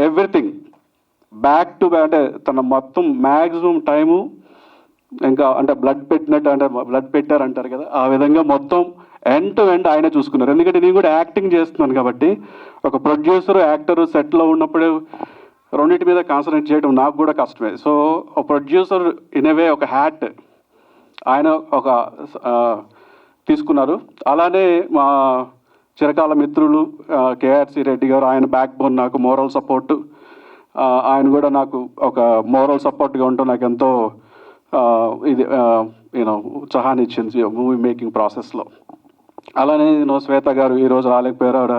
everything back to back, అంటే తన మొత్తం మ్యాక్సిమం టైము ఇంకా అంటే బ్లడ్ పెట్టారు అంటారు కదా, ఆ విధంగా మొత్తం ఎండ్ టు ఎండ్ ఆయన చూసుకున్నారు. ఎందుకంటే నేను కూడా యాక్టింగ్ చేస్తున్నాను కాబట్టి ఒక ప్రొడ్యూసర్, యాక్టరు సెట్లో ఉన్నప్పుడు రెండింటి మీద కాన్సన్ట్రేట్ చేయడం నాకు కూడా కష్టమే. సో ఒక ప్రొడ్యూసర్ ఇన్ ఏ వే ఒక హ్యాట్ ఆయన తీసుకున్నారు. అలానే మా చిరకాల మిత్రులు కేఆర్సి రెడ్డి గారు, ఆయన బ్యాక్ బోన్, నాకు మోరల్ సపోర్టు. ఆయన కూడా నాకు ఒక మోరల్ సపోర్ట్గా ఉంటూ నాకు ఎంతో ఇది యూనో ఉత్సాహాన్ని ఇచ్చింది మూవీ మేకింగ్ ప్రాసెస్లో. అలానే శ్వేత గారు ఈరోజు రాలేకపోయారు ఆవిడ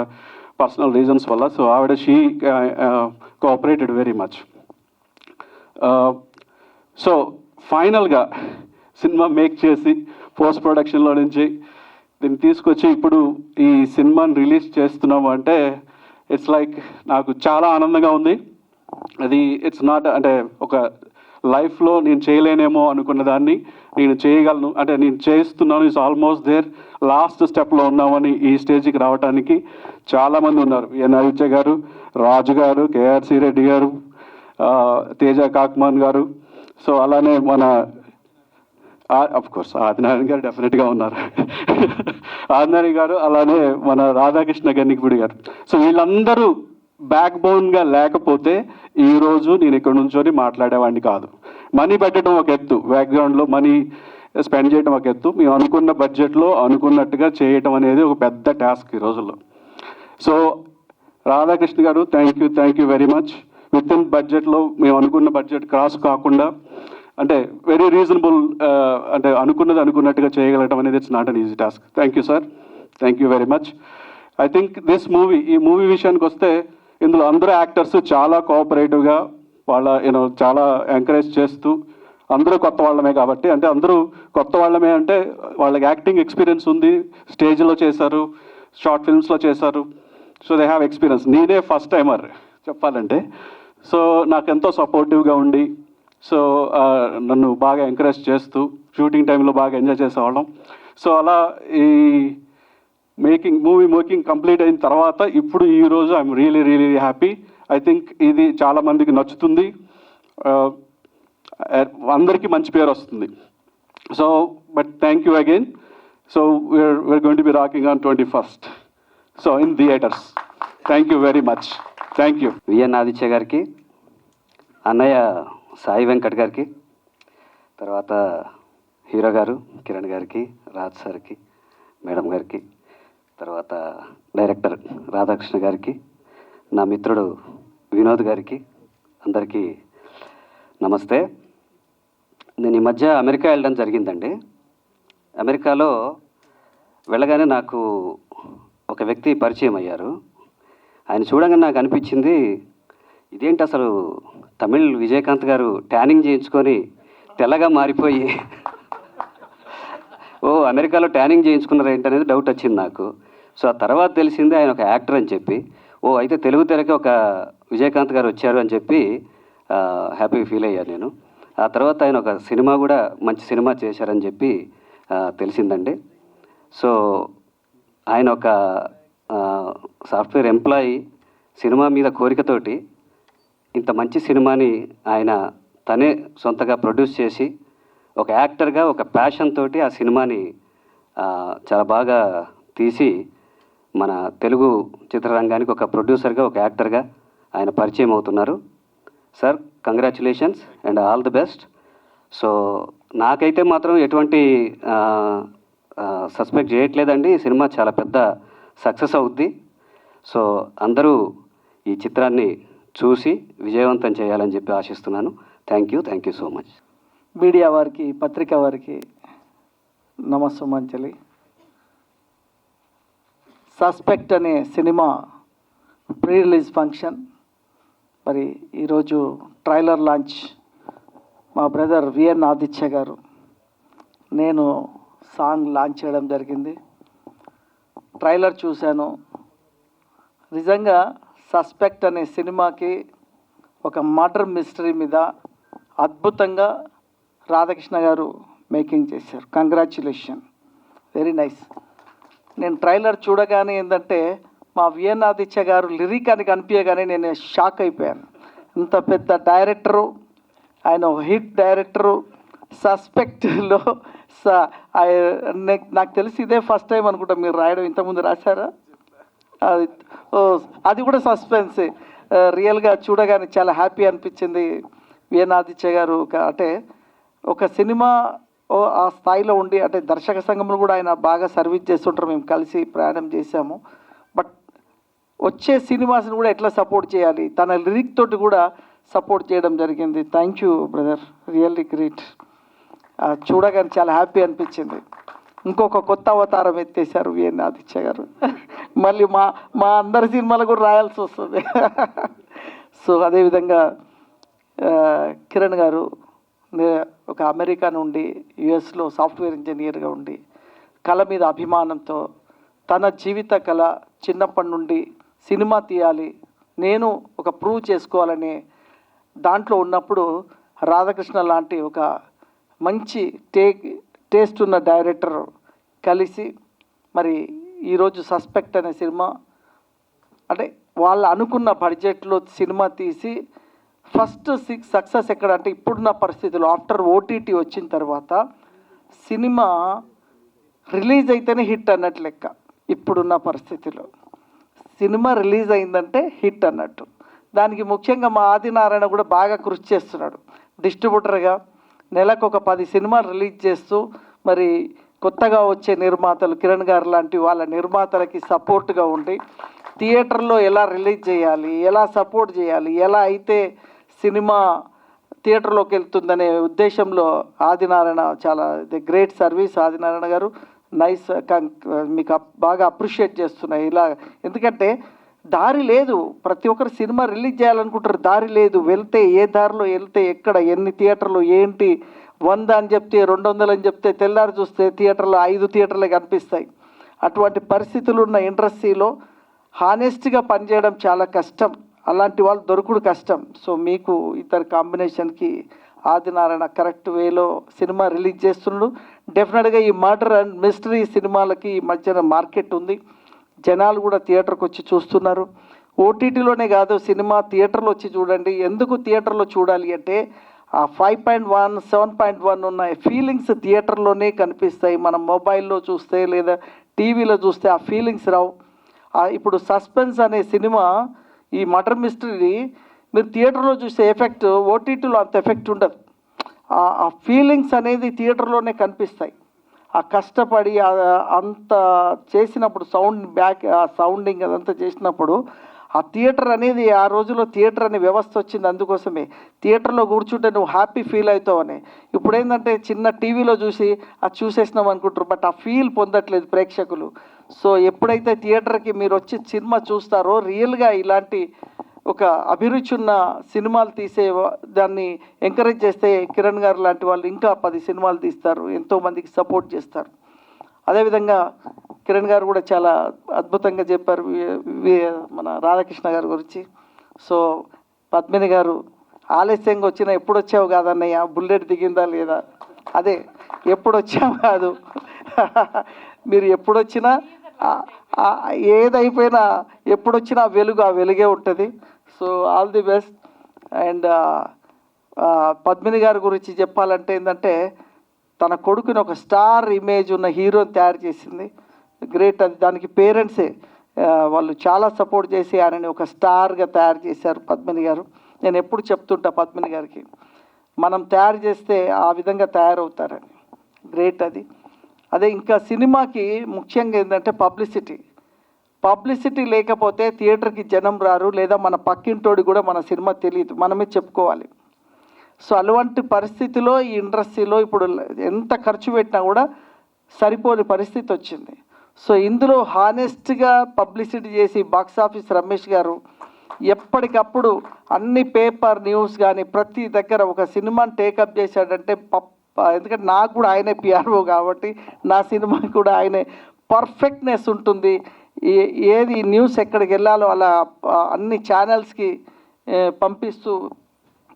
పర్సనల్ రీజన్స్ వల్ల. సో ఆవిడ she cooperated very much. So ఫైనల్గా సినిమా మేక్ చేసి పోస్ట్ ప్రొడక్షన్లో నుంచి దీన్ని తీసుకొచ్చి ఇప్పుడు ఈ సినిమాని రిలీజ్ చేస్తున్నాము అంటే ఇట్స్ లైక్ నాకు చాలా ఆనందంగా ఉంది. అది ఇట్స్ నాట్ అంటే ఒక లైఫ్లో నేను చేయలేనేమో అనుకున్న దాన్ని నేను చేయగలను, అంటే నేను చేస్తున్నాను. ఇట్స్ ఆల్మోస్ట్ దేర్ లాస్ట్ స్టెప్లో ఉన్నామని ఈ స్టేజ్కి రావడానికి చాలామంది ఉన్నారు. ఎన్ ఆదిత్య గారు, రాజు గారు, కేఆర్సి రెడ్డి గారు, తేజ కాక్మాన్ గారు, సో అలానే మన అఫ్ కోర్స్ ఆదినారాయణ గారు డెఫినెట్గా ఉన్నారు, ఆదినారాయణ గారు, అలానే మన రాధాకృష్ణ గన్నికిపూడి గారు. సో వీళ్ళందరూ బ్యాక్ బోన్గా లేకపోతే ఈరోజు నేను ఇక్కడ నుంచొని మాట్లాడేవాడిని కాదు. మనీ పెట్టడం ఒక ఎత్తు, బ్యాక్గ్రౌండ్లో మనీ స్పెండ్ చేయడం ఒక ఎత్తు, మేము అనుకున్న బడ్జెట్లో అనుకున్నట్టుగా చేయటం అనేది ఒక పెద్ద టాస్క్ ఈ రోజుల్లో. సో రాధాకృష్ణ గారు thank you very much. With in బడ్జెట్లో మేము అనుకున్న బడ్జెట్ క్రాస్ కాకుండా అంటే వెరీ రీజనబుల్, అంటే అనుకున్నది అనుకున్నట్టుగా చేయగలగడం అనేది it's not an easy task. Thank you sir, thank you very much. I think this movie, ఈ మూవీ విషయానికి వస్తే ఇందులో అందరూ యాక్టర్స్ చాలా కోఆపరేటివ్గా వాళ్ళ చాలా ఎంకరేజ్ చేస్తూ, అందరూ కొత్త వాళ్ళమే కాబట్టి, అంటే అందరూ కొత్త వాళ్ళమే అంటే వాళ్ళకి యాక్టింగ్ ఎక్స్పీరియన్స్ ఉంది, స్టేజ్లో చేశారు, షార్ట్ ఫిల్మ్స్లో చేశారు, సో దే హ్యావ్ ఎక్స్పీరియన్స్. నేనే ఫస్ట్ టైమర్ చెప్పాలంటే. సో నాకు ఎంతో సపోర్టివ్గా ఉండి, సో నన్ను బాగా ఎంకరేజ్ చేస్తూ షూటింగ్ టైంలో బాగా ఎంజాయ్ చేసేవాళ్ళం. సో అలా ఈ మూవీ మేకింగ్ కంప్లీట్ అయిన తర్వాత ఇప్పుడు ఈరోజు I'm really happy. I think ఇది చాలామందికి నచ్చుతుంది, అందరికీ మంచి పేరు వస్తుంది. So but thank you again. So we're going to be rocking on 21st. So in theatres. Thank you very much. Thank you. VN Aditya గారికి, అన్నయ్య సాయి వెంకట్ గారికి, తర్వాత హీరో గారు కిరణ్ గారికి, రాజ్ సార్కి, మేడం గారికి, తర్వాత డైరెక్టర్ రాధాకృష్ణ గారికి, నా మిత్రుడు వినోద్ గారికి, అందరికీ నమస్తే. నేను ఈ మధ్య అమెరికా వెళ్ళడం జరిగిందండి. అమెరికాలో వెళ్ళగానే నాకు ఒక వ్యక్తి పరిచయం అయ్యారు. ఆయన చూడగానే నాకు అనిపించింది, ఇదేంటి అసలు తమిళ్ విజయకాంత్ గారు ట్యానింగ్ చేయించుకొని తెల్లగా మారిపోయి అమెరికాలో ట్యానింగ్ చేయించుకున్నారు ఏంటి అనేది డౌట్ వచ్చింది నాకు. సో ఆ తర్వాత తెలిసింది ఆయన ఒక యాక్టర్ అని చెప్పి, అయితే తెలుగు తెరకి ఒక విజయకాంత్ గారు వచ్చారు అని చెప్పి హ్యాపీ ఫీల్ అయ్యాను నేను. ఆ తర్వాత ఆయన ఒక సినిమా కూడా మంచి సినిమా చేశారని చెప్పి తెలిసిందండి. సో ఆయన ఒక సాఫ్ట్వేర్ ఎంప్లాయీ, సినిమా మీద కోరికతోటి ఇంత మంచి సినిమాని ఆయన తనే సొంతగా ప్రొడ్యూస్ చేసి ఒక యాక్టర్గా ఒక ప్యాషన్ తోటి ఆ సినిమాని చాలా బాగా తీసి మన తెలుగు చిత్రరంగానికి ఒక ప్రొడ్యూసర్గా ఒక యాక్టర్గా ఆయన పరిచయం అవుతున్నారు. Sir congratulations and all the best. So నాకైతే మాత్రం ఎటువంటి సస్పెక్ట్ చేయట్లేదండి, ఈ సినిమా చాలా పెద్ద సక్సెస్ అవుద్ది. సో అందరూ ఈ చిత్రాన్ని చూసి విజయవంతం చేయాలని చెప్పి ఆశిస్తున్నాను. Thank you so much. Media వారికి, పత్రికా వారికి నమస్సుమంజలి. సస్పెక్ట్ అనే సినిమా ప్రీ రిలీజ్ ఫంక్షన్, మరి ఈరోజు ట్రైలర్ లాంచ్ మా బ్రదర్ విఎన్ ఆదిత్య గారు, నేను సాంగ్ లాంచ్ చేయడం జరిగింది. ట్రైలర్ చూశాను. నిజంగా సస్పెక్ట్ అనే సినిమాకి ఒక మర్డర్ మిస్టరీ మీద అద్భుతంగా రాధాకృష్ణ గారు మేకింగ్ చేశారు. Congratulation, very nice. నేను ట్రైలర్ చూడగానే ఏంటంటే మా విఎన్ ఆదిత్య గారు లిరిక్ అని కనిపించగానే నేను షాక్ అయిపోయాను. ఇంత పెద్ద డైరెక్టరు, ఆయన ఒక హిట్ డైరెక్టరు, సస్పెక్ట్లో నాకు తెలిసి ఇదే ఫస్ట్ టైం అనుకుంటా మీరు రాయడం. ఇంతకుముందు రాశారా? అది కూడా సస్పెన్సే. రియల్గా చూడగానే చాలా హ్యాపీ అనిపించింది. విఎన్ ఆదిత్య గారు అంటే ఒక సినిమా ఆ స్థాయిలో ఉండి, అంటే దర్శక సంఘంలో కూడా ఆయన బాగా సర్వీస్ చేస్తుంటారు, మేము కలిసి ప్రయాణం చేశాము. బట్ వచ్చే సినిమాస్ని కూడా ఎట్లా సపోర్ట్ చేయాలి, తన లిరిక్ తోటి కూడా సపోర్ట్ చేయడం జరిగింది. Thank you brother, really great. చూడగానే చాలా హ్యాపీ అనిపించింది. ఇంకొక కొత్త అవతారం ఎత్తేసారు విఎన్ ఆదిత్య గారు. మళ్ళీ మా అందరి సినిమాలు కూడా రాయాల్సి వస్తుంది. సో అదేవిధంగా కిరణ్ గారు ఒక అమెరికా నుండి యుఎస్లో సాఫ్ట్వేర్ ఇంజనీర్గా ఉండి కళ మీద అభిమానంతో తన జీవిత కళ చిన్నప్పటి నుండి సినిమా తీయాలి, నేను ఒక ప్రూవ్ చేసుకోవాలని దాంట్లో ఉన్నప్పుడు రాధాకృష్ణ లాంటి ఒక మంచి టేస్ట్ ఉన్న డైరెక్టర్ కలిసి మరి ఈరోజు సస్పెక్ట్ అనే సినిమా అంటే వాళ్ళు అనుకున్న బడ్జెట్లో సినిమా తీసి ఫస్ట్ సక్సెస్ ఎక్కడ అంటే ఇప్పుడున్న పరిస్థితుల్లో ఆఫ్టర్ ఓటీటీ వచ్చిన తర్వాత సినిమా రిలీజ్ అయితేనే హిట్ అన్నట్టు లెక్క. ఇప్పుడున్న పరిస్థితిలో సినిమా రిలీజ్ అయిందంటే హిట్ అన్నట్టు. దానికి ముఖ్యంగా మా ఆదినారాయణ కూడా బాగా కృషి చేస్తున్నాడు. డిస్ట్రిబ్యూటర్గా నెలకు ఒక 10 సినిమాలు రిలీజ్ చేస్తూ మరి కొత్తగా వచ్చే నిర్మాతలు కిరణ్ గారు లాంటి వాళ్ళ నిర్మాతలకి సపోర్ట్గా ఉండి థియేటర్లో ఎలా రిలీజ్ చేయాలి, ఎలా సపోర్ట్ చేయాలి, ఎలా అయితే సినిమా థియేటర్లోకి వెళ్తుందనే ఉద్దేశంలో ఆదినారాయణ చాలా గ్రేట్ సర్వీస్. ఆదినారాయణ గారు నైస్, మీకు బాగా అప్రిషియేట్ చేస్తున్నాయి ఇలా. ఎందుకంటే దారి లేదు, ప్రతి ఒక్కరు సినిమా రిలీజ్ చేయాలనుకుంటారు, దారి లేదు. వెళ్తే ఏ దారిలో వెళ్తే ఎక్కడ ఎన్ని థియేటర్లు ఏంటి 100 అని చెప్తే 200 అని చెప్తే తెల్లారి చూస్తే థియేటర్లో 5 థియేటర్లే కనిపిస్తాయి. అటువంటి పరిస్థితులు ఉన్న ఇండస్ట్రీలో హానెస్ట్గా పనిచేయడం చాలా కష్టం, అలాంటి వాళ్ళు దొరుకుడు కష్టం. సో మీకు ఇద్దరు కాంబినేషన్కి ఆదినారాయణ కరెక్ట్ వేలో సినిమా రిలీజ్ చేస్తున్నాడు. డెఫినెట్గా ఈ మర్డర్ అండ్ మిస్టరీ సినిమాలకి ఈ మధ్యన మార్కెట్ ఉంది, జనాలు కూడా థియేటర్కి వచ్చి చూస్తున్నారు. ఓటీటీలోనే కాదు, సినిమా థియేటర్లో వచ్చి చూడండి. ఎందుకు థియేటర్లో చూడాలి అంటే ఆ 5.1 7.1 ఉన్న ఫీలింగ్స్ థియేటర్లోనే కనిపిస్తాయి. మనం మొబైల్లో చూస్తే లేదా టీవీలో చూస్తే ఆ ఫీలింగ్స్ రావు. ఇప్పుడు సస్పెన్స్ అనే సినిమా ఈ మర్డర్ మిస్టరీ మీరు థియేటర్లో చూసే ఎఫెక్ట్ ఓటీటీలో అంత ఎఫెక్ట్ ఉండదు. ఆ ఫీలింగ్స్ అనేది థియేటర్లోనే కనిపిస్తాయి. ఆ కష్టపడి అంత చేసినప్పుడు సౌండింగ్ అదంతా చేసినప్పుడు ఆ థియేటర్ అనేది ఆ రోజుల్లో థియేటర్ అనే వ్యవస్థ వచ్చింది. అందుకోసమే థియేటర్లో కూర్చుంటే నువ్వు హ్యాపీ ఫీల్ అవుతావు అని. ఇప్పుడు ఏంటంటే చిన్న టీవీలో చూసి అది చూసేసినాం అనుకుంటారు, బట్ ఆ ఫీల్ పొందట్లేదు ప్రేక్షకులు. సో ఎప్పుడైతే థియేటర్కి మీరు వచ్చి సినిమా చూస్తారో రియల్గా ఇలాంటి ఒక అభిరుచి ఉన్న సినిమాలు తీసే దాన్ని ఎంకరేజ్ చేస్తే కిరణ్ గారు లాంటి వాళ్ళు ఇంకా 10 సినిమాలు తీస్తారు, ఎంతోమందికి సపోర్ట్ చేస్తారు. అదేవిధంగా కిరణ్ గారు కూడా చాలా అద్భుతంగా చెప్పారు మన రాధాకృష్ణ గారి గురించి. సో పద్మిని గారు ఆలస్యంగా వచ్చినా ఎప్పుడు వచ్చావు కాదన్నయ్య, బుల్లెట్ దిగిందా లేదా, అదే ఎప్పుడు వచ్చావు కాదు, మీరు ఎప్పుడు వచ్చినా ఏదైపోయినా ఎప్పుడు వచ్చినా ఆ వెలుగే ఉంటుంది. So all the best. And Padmini గారి గురించి చెప్పాలంటే ఏంటంటే తన కొడుకుని ఒక స్టార్ ఇమేజ్ ఉన్న హీరోని తయారు చేసింది, గ్రేట్. అది దానికి పేరెంట్సే వాళ్ళు చాలా సపోర్ట్ చేసి ఆయనని ఒక స్టార్గా తయారు చేశారు పద్మిని గారు. నేను ఎప్పుడు చెప్తుంటా పద్మిని గారికి, మనం తయారు చేస్తే ఆ విధంగా తయారవుతారని, గ్రేట్ అది. అదే ఇంకా సినిమాకి ముఖ్యంగా ఏంటంటే పబ్లిసిటీ లేకపోతే థియేటర్కి జనం రారు, లేదా మన పక్కింటోడి కూడా మన సినిమా తెలియదు, మనమే చెప్పుకోవాలి. సో అలాంటి పరిస్థితిలో ఈ ఇండస్ట్రీలో ఇప్పుడు ఎంత ఖర్చు పెట్టినా కూడా సరిపోని పరిస్థితి వచ్చింది. సో ఇందులో హానెస్ట్గా పబ్లిసిటీ చేసి బాక్సాఫీస్ రమేష్ గారు ఎప్పటికప్పుడు అన్ని పేపర్ న్యూస్ కానీ ప్రతి దగ్గర ఒక సినిమాని టేకప్ చేశాడంటే ఎందుకంటే నాకు కూడా ఆయనే పిఆర్ఓ కాబట్టి నా సినిమాకి కూడా ఆయనే పర్ఫెక్ట్నెస్ ఉంటుంది. ఏది న్యూస్ ఎక్కడికి వెళ్ళాలో అలా అన్ని ఛానల్స్కి పంపిస్తూ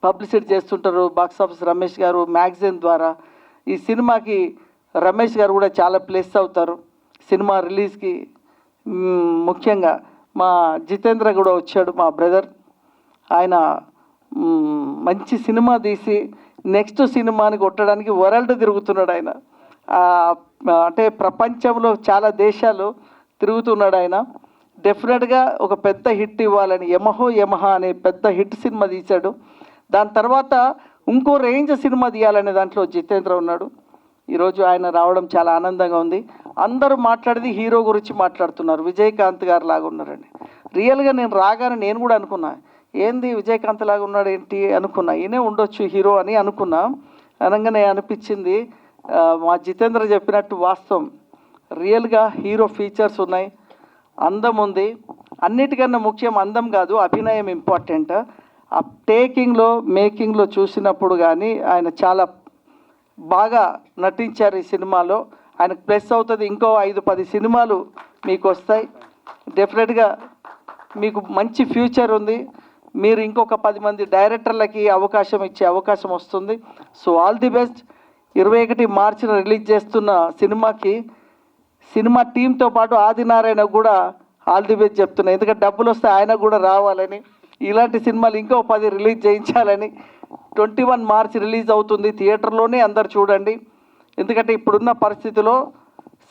పబ్లిసిటీ చేస్తుంటారు బాక్సాఫీస్ రమేష్ గారు. మ్యాగజైన్ ద్వారా ఈ సినిమాకి రమేష్ గారు కూడా చాలా ప్లస్ అవుతారు. సినిమా రిలీజ్కి ముఖ్యంగా మా జితేంద్ర కూడా వచ్చాడు, మా బ్రదర్. ఆయన మంచి సినిమా తీసి నెక్స్ట్ సినిమాని కొట్టడానికి వరల్డ్ తిరుగుతున్నాడు ఆయన. అంటే ప్రపంచంలో చాలా దేశాలు తిరుగుతున్నాడు ఆయన. డెఫినెట్గా ఒక పెద్ద హిట్ ఇవ్వాలని యమహ అనే పెద్ద హిట్ సినిమా తీశాడు. దాని తర్వాత ఇంకో రేంజ్ సినిమా తీయాలనే దాంట్లో జితేంద్ర ఉన్నాడు. ఈరోజు ఆయన రావడం చాలా ఆనందంగా ఉంది. అందరూ మాట్లాడేది హీరో గురించి మాట్లాడుతున్నారు, విజయకాంత్ గారు లాగా ఉన్నారండి. రియల్గా నేను రాగానే నేను కూడా అనుకున్నా ఏంది విజయకాంత్ లాగా ఉన్నాడు ఏంటి అనుకున్నా, ఈయనే ఉండొచ్చు హీరో అని అనుకున్నా. అనగానే అనిపించింది మా జితేంద్ర చెప్పినట్టు వాస్తవం, రియల్గా హీరో ఫీచర్స్ ఉన్నాయి, అందం ఉంది. అన్నిటికన్నా ముఖ్యం అందం కాదు, అభినయం ఇంపార్టెంట్. ఆ టేకింగ్లో మేకింగ్లో చూసినప్పుడు కానీ ఆయన చాలా బాగా నటించారు ఈ సినిమాలో. ఆయనకు ప్లస్ అవుతుంది, ఇంకో 5-10 సినిమాలు మీకు వస్తాయి. డెఫినెట్గా మీకు మంచి ఫ్యూచర్ ఉంది. మీరు ఇంకొక 10 మంది డైరెక్టర్లకి అవకాశం ఇచ్చే అవకాశం వస్తుంది. So all the best. 21 మార్చిన రిలీజ్ చేస్తున్న సినిమా టీంతో పాటు ఆదినారాయణ కూడా ఆల్ ది బెస్ట్ చెప్తున్నా. ఎందుకంటే డబ్బులు వస్తే ఆయన కూడా రావాలని, ఇలాంటి సినిమాలు ఇంకో 10 రిలీజ్ చేయించాలని. 21 మార్చి రిలీజ్ అవుతుంది, థియేటర్లోనే అందరు చూడండి. ఎందుకంటే ఇప్పుడున్న పరిస్థితిలో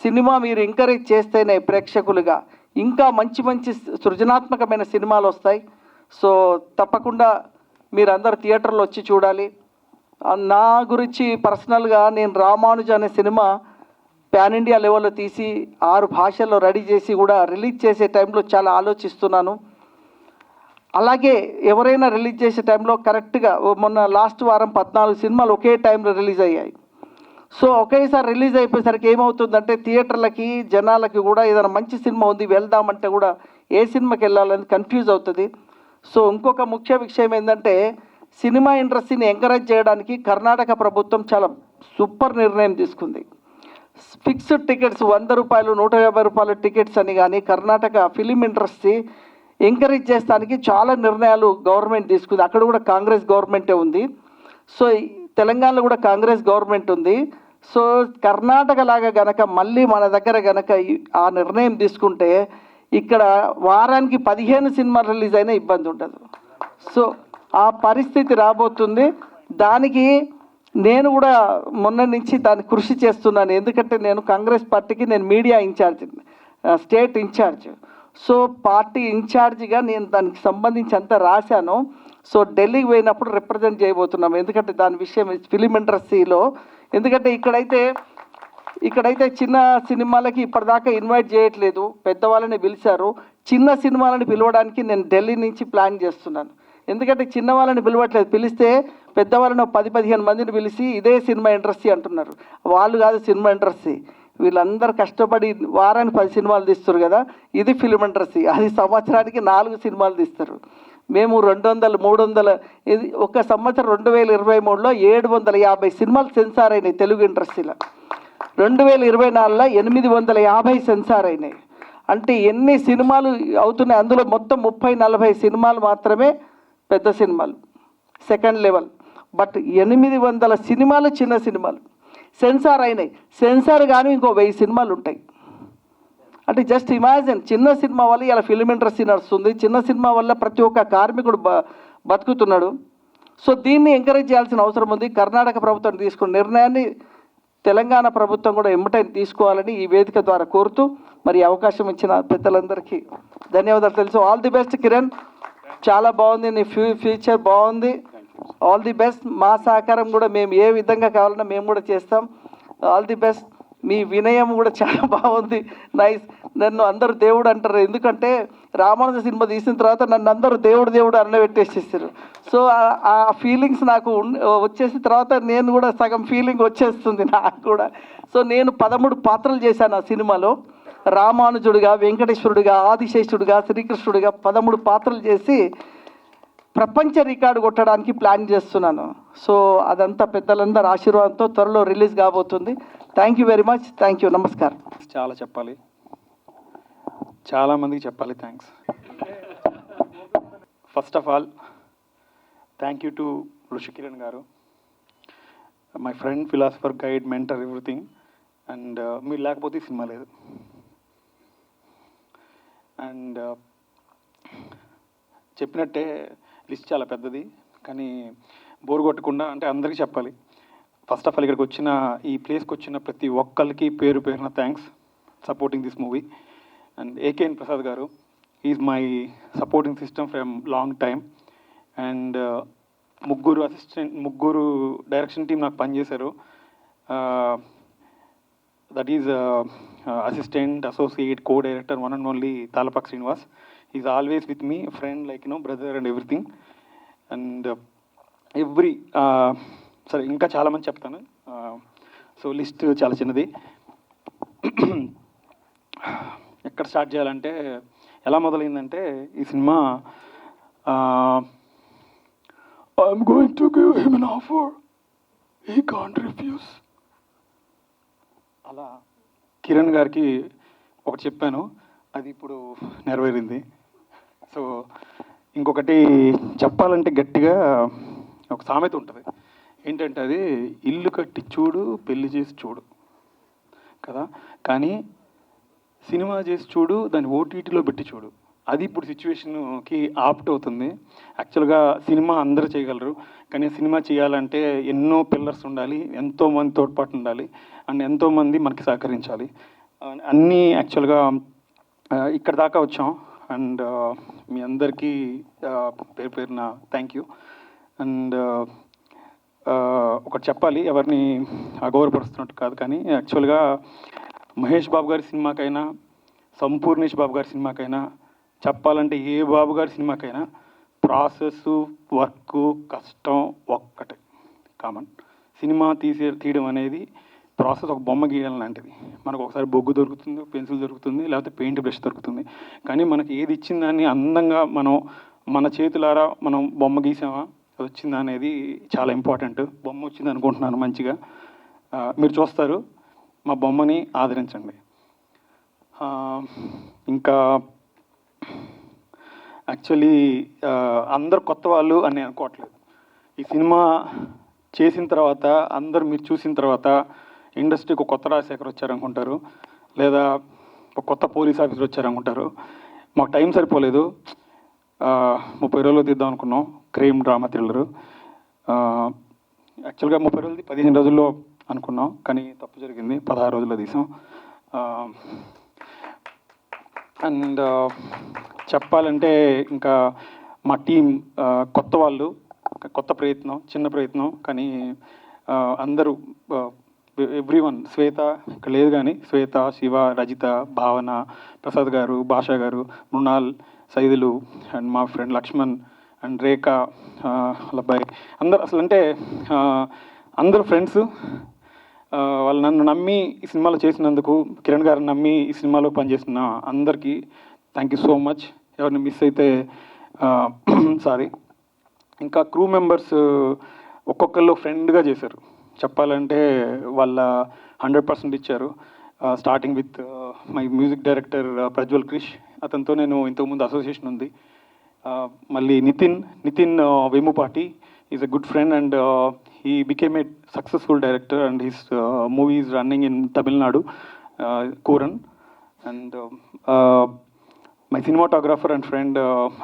సినిమా మీరు ఎంకరేజ్ చేస్తేనే ప్రేక్షకులుగా ఇంకా మంచి మంచి సృజనాత్మకమైన సినిమాలు వస్తాయి. సో తప్పకుండా మీరందరు థియేటర్లో వచ్చి చూడాలి. నా గురించి పర్సనల్గా నేను రామానుజ అనే సినిమా పాన్ ఇండియా లెవెల్లో తీసి 6 భాషల్లో రెడీ చేసి కూడా రిలీజ్ చేసే టైంలో చాలా ఆలోచిస్తున్నాను. అలాగే ఎవరైనా రిలీజ్ చేసే టైంలో కరెక్ట్గా మొన్న లాస్ట్ వారం 14 సినిమాలు ఒకే టైంలో రిలీజ్ అయ్యాయి. సో ఒకేసారి రిలీజ్ అయిపోయేసరికి ఏమవుతుందంటే థియేటర్లకి జనాలకి కూడా ఏదైనా మంచి సినిమా ఉంది వెళ్దామంటే కూడా ఏ సినిమాకి వెళ్ళాలని కన్ఫ్యూజ్ అవుతుంది. సో ఇంకొక ముఖ్య విషయం ఏంటంటే సినిమా ఇండస్ట్రీని ఎంకరేజ్ చేయడానికి కర్ణాటక ప్రభుత్వం చాలా సూపర్ నిర్ణయం తీసుకుంది. ఫిక్స్డ్ టికెట్స్ 100 రూపాయలు 150 రూపాయల టికెట్స్ అని కానీ కర్ణాటక ఫిలిం ఇండస్ట్రీ ఎంకరేజ్ చేస్తానికి చాలా నిర్ణయాలు గవర్నమెంట్ తీసుకుంది. అక్కడ కూడా కాంగ్రెస్ గవర్నమెంటే ఉంది. సో తెలంగాణలో కూడా కాంగ్రెస్ గవర్నమెంట్ ఉంది. సో కర్ణాటక లాగా గనక మళ్ళీ మన దగ్గర గనక ఆ నిర్ణయం తీసుకుంటే ఇక్కడ వారానికి 15 సినిమాలు రిలీజ్ అయినా ఇబ్బంది ఉండదు. సో ఆ పరిస్థితి రాబోతుంది. దానికి నేను కూడా మొన్న నుంచి దాన్ని కృషి చేస్తున్నాను. ఎందుకంటే నేను కాంగ్రెస్ పార్టీకి నేను media incharge, state incharge. So party ఇన్ఛార్జిగా నేను దానికి సంబంధించి అంతా రాశాను. సో ఢిల్లీకి పోయినప్పుడు రిప్రజెంట్ చేయబోతున్నాం. ఎందుకంటే దాని విషయం ఫిలిం ఇండస్ట్రీలో, ఎందుకంటే ఇక్కడైతే చిన్న సినిమాలకి ఇప్పటిదాకా ఇన్వైట్ చేయట్లేదు, పెద్దవాళ్ళని పిలిచారు. చిన్న సినిమాలను పిలవడానికి నేను ఢిల్లీ నుంచి ప్లాన్ చేస్తున్నాను. ఎందుకంటే చిన్న వాళ్ళని పిలవట్లేదు, పిలిస్తే పెద్దవాళ్ళని 10-15 మందిని పిలిచి ఇదే సినిమా ఇండస్ట్రీ అంటున్నారు. వాళ్ళు కాదు సినిమా ఇండస్ట్రీ, వీళ్ళందరూ కష్టపడి వారానికి 10 సినిమాలు తీస్తారు కదా, ఇది ఫిలిం ఇండస్ట్రీ. అది సంవత్సరానికి 4 సినిమాలు తీస్తారు. మేము 200-300 ఇది ఒక సంవత్సరం 2023లో 750 సినిమాలు సెన్సార్ అయినాయి తెలుగు ఇండస్ట్రీలో. 2024లో 850 సెన్సార్ అయినాయి. అంటే ఎన్ని సినిమాలు అవుతున్నాయి, అందులో మొత్తం 30-40 సినిమాలు మాత్రమే పెద్ద సినిమాలు సెకండ్ లెవెల్. బట్ 800 సినిమాలు చిన్న సినిమాలు సెన్సార్ అయినాయి. సెన్సార్ కానీ ఇంకో 1000 సినిమాలు ఉంటాయి. అంటే జస్ట్ ఇమాజిన్, చిన్న సినిమా వల్ల ఇలా ఫిలిం ఇండస్ట్రీ నడుస్తుంది, చిన్న సినిమా వల్ల ప్రతి ఒక్క కార్మికుడు బతుకుతున్నాడు. సో దీన్ని ఎంకరేజ్ చేయాల్సిన అవసరం ఉంది. కర్ణాటక ప్రభుత్వం తీసుకున్న నిర్ణయాన్ని తెలంగాణ ప్రభుత్వం కూడా ఎమ్మటే తీసుకోవాలని ఈ వేదిక ద్వారా కోరుతూ మరి అవకాశం ఇచ్చిన పెద్దలందరికీ ధన్యవాదాలు తెలుసు. ఆల్ ది బెస్ట్ కిరణ్, చాలా బాగుంది, నీ ఫ్యూచర్ బాగుంది. All the best. మా సహకారం కూడా మేము ఏ విధంగా కావాలన్నా మేము కూడా చేస్తాం. All the best. మీ వినయం కూడా చాలా బాగుంది, నైస్. నన్ను అందరూ దేవుడు అంటారు, ఎందుకంటే రామానుజ సినిమా తీసిన తర్వాత నన్ను అందరూ దేవుడు అన్నబెట్టేసేసారు. సో ఆ ఫీలింగ్స్ నాకు వచ్చేసిన తర్వాత నేను కూడా సగం ఫీలింగ్ వచ్చేస్తుంది నాకు కూడా. సో నేను 13 పాత్రలు చేశాను ఆ సినిమాలో. రామానుజుడిగా, వెంకటేశ్వరుడిగా, ఆదిశేషుడిగా, శ్రీకృష్ణుడిగా 13 పాత్రలు చేసి ప్రపంచ రికార్డు కొట్టడానికి ప్లాన్ చేస్తున్నాను. సో అదంతా పెద్దలందరూ ఆశీర్వాదంతో త్వరలో రిలీజ్ కాబోతుంది. Thank you very much. Thank you. నమస్కారం. చాలా చెప్పాలి, చాలామందికి చెప్పాలి. Thanks. First of all thank you to Rishikiran garu, my friend, philosopher, guide, mentor, everything. And మీరు లేకపోతే ఈ సినిమా లేదు. అండ్ చెప్పినట్టే లిస్ట్ చాలా పెద్దది, కానీ బోర్ కొట్టకుండా అంటే అందరికీ చెప్పాలి. ఫస్ట్ ఆఫ్ ఆల్ ఇక్కడికి వచ్చిన, ఈ ప్లేస్కి వచ్చిన ప్రతి ఒక్కరికి పేరు పేరున thanks supporting this movie. And AKN Prasad garu is my supporting system from long time. And ముగ్గురు డైరెక్షన్ టీం నాకు పనిచేశారు. That is assistant, associate, co director, one and only Talapaka Srinivas. Is always with me, friend like brother and everything. And సరే ఇంకా చాలామంది చెప్తాను. So list చాలా చిన్నది. ఎక్కడ స్టార్ట్ చేయాలంటే, ఎలా మొదలైందంటే ఈ cinema I'm going to give him an offer, he can't refuse. అలా కిరణ్ గారికి ఒకటి చెప్పాను, అది ఇప్పుడు నెరవేరింది. సో ఇంకొకటి చెప్పాలంటే గట్టిగా ఒక సామెత ఉంటుంది, ఏంటంటే అది ఇల్లు కట్టి చూడు పెళ్లి చేసి చూడు కదా, కానీ సినిమా చేసి చూడు దాన్ని ఓటీటీలో పెట్టి చూడు, అది ఇప్పుడు సిచ్యువేషన్కి ఆప్ట్ అవుతుంది. యాక్చువల్గా సినిమా అందరూ చేయగలరు, కానీ సినిమా చేయాలంటే ఎన్నో పిల్లర్స్ ఉండాలి, ఎంతోమంది తోడ్పాటు ఉండాలి, అండ్ ఎంతోమంది మనకి సహకరించాలి. అన్నీ యాక్చువల్గా ఇక్కడ దాకా వచ్చాం. అండ్ మీ అందరికీ పేరు పేరున థ్యాంక్ యూ. అండ్ ఒకటి చెప్పాలి, ఎవరిని అగౌరవపరుస్తున్నట్టు కాదు, కానీ యాక్చువల్గా మహేష్ బాబు గారి సినిమాకైనా సంపూర్ణేష్ బాబు గారి సినిమాకైనా చెప్పాలంటే ఏ బాబు గారి సినిమాకైనా ప్రాసెస్, వర్క్, కష్టం ఒక్కటే కామన్. సినిమా తీయడం అనేది ప్రాసెస్ ఒక బొమ్మ గీయడం లాంటిది. మనకు ఒకసారి బొగ్గు దొరుకుతుంది, పెన్సిల్ దొరుకుతుంది, లేకపోతే పెయింట్ బ్రష్ దొరుకుతుంది, కానీ మనకి ఏది ఇచ్చిన దాన్ని అందంగా మనం మన చేతులారా మనం బొమ్మ గీసామా, అది వచ్చిందా అనేది చాలా ఇంపార్టెంట్. బొమ్మ వచ్చింది అనుకుంటున్నాను మంచిగా, మీరు చూస్తారు, మా బొమ్మని ఆదరించండి. ఇంకా యాక్చువల్లీ అందరు కొత్త వాళ్ళు అని అనుకోవట్లేదు. ఈ సినిమా చేసిన తర్వాత అందరు మీరు చూసిన తర్వాత ఇండస్ట్రీకి ఒక కొత్త రాజశేఖర్ వచ్చారనుకుంటారు, లేదా ఒక కొత్త పోలీస్ ఆఫీసర్ వచ్చారనుకుంటారు. మాకు టైం సరిపోలేదు, 30 రోజుల్లో తీద్దాం అనుకున్నాం క్రైమ్ డ్రామా థ్రిల్లరు. యాక్చువల్గా 30 రోజులది 15 రోజుల్లో అనుకున్నాం, కానీ తప్పు జరిగింది, 16 రోజుల్లో తీసాం. అండ్ చెప్పాలంటే ఇంకా మా టీం కొత్త వాళ్ళు, కొత్త ప్రయత్నం, చిన్న ప్రయత్నం, కానీ అందరూ ఎవ్రీవన్, శ్వేత ఇక్కడ లేదు కానీ శ్వేత, శివ, రజిత, భావన, ప్రసాద్ గారు, భాషా గారు, మృణాల్, సైదులు, అండ్ మా ఫ్రెండ్ లక్ష్మణ్ అండ్ రేఖ, అబ్బాయి, అందరు అసలు అంటే అందరూ ఫ్రెండ్స్. వాళ్ళు నన్ను నమ్మి ఈ సినిమాలో చేసినందుకు, కిరణ్ గారిని నమ్మి ఈ సినిమాలో పనిచేసిన అందరికీ థ్యాంక్ యూ సో మచ్. ఎవరిని మిస్ అయితే సారీ. ఇంకా క్రూ మెంబర్స్ ఒక్కొక్కళ్ళు ఫ్రెండ్గా చేశారు, చెప్పాలంటే వాళ్ళ 100% ఇచ్చారు. Starting with my music director Prajwal Krish, అతనితో నేను ఇంతకుముందు అసోసియేషన్ ఉంది. మళ్ళీ Nitin Vemupati is a good friend and he became a successful director and his movie is running in Tamil Nadu, Koran. And my cinematographer and friend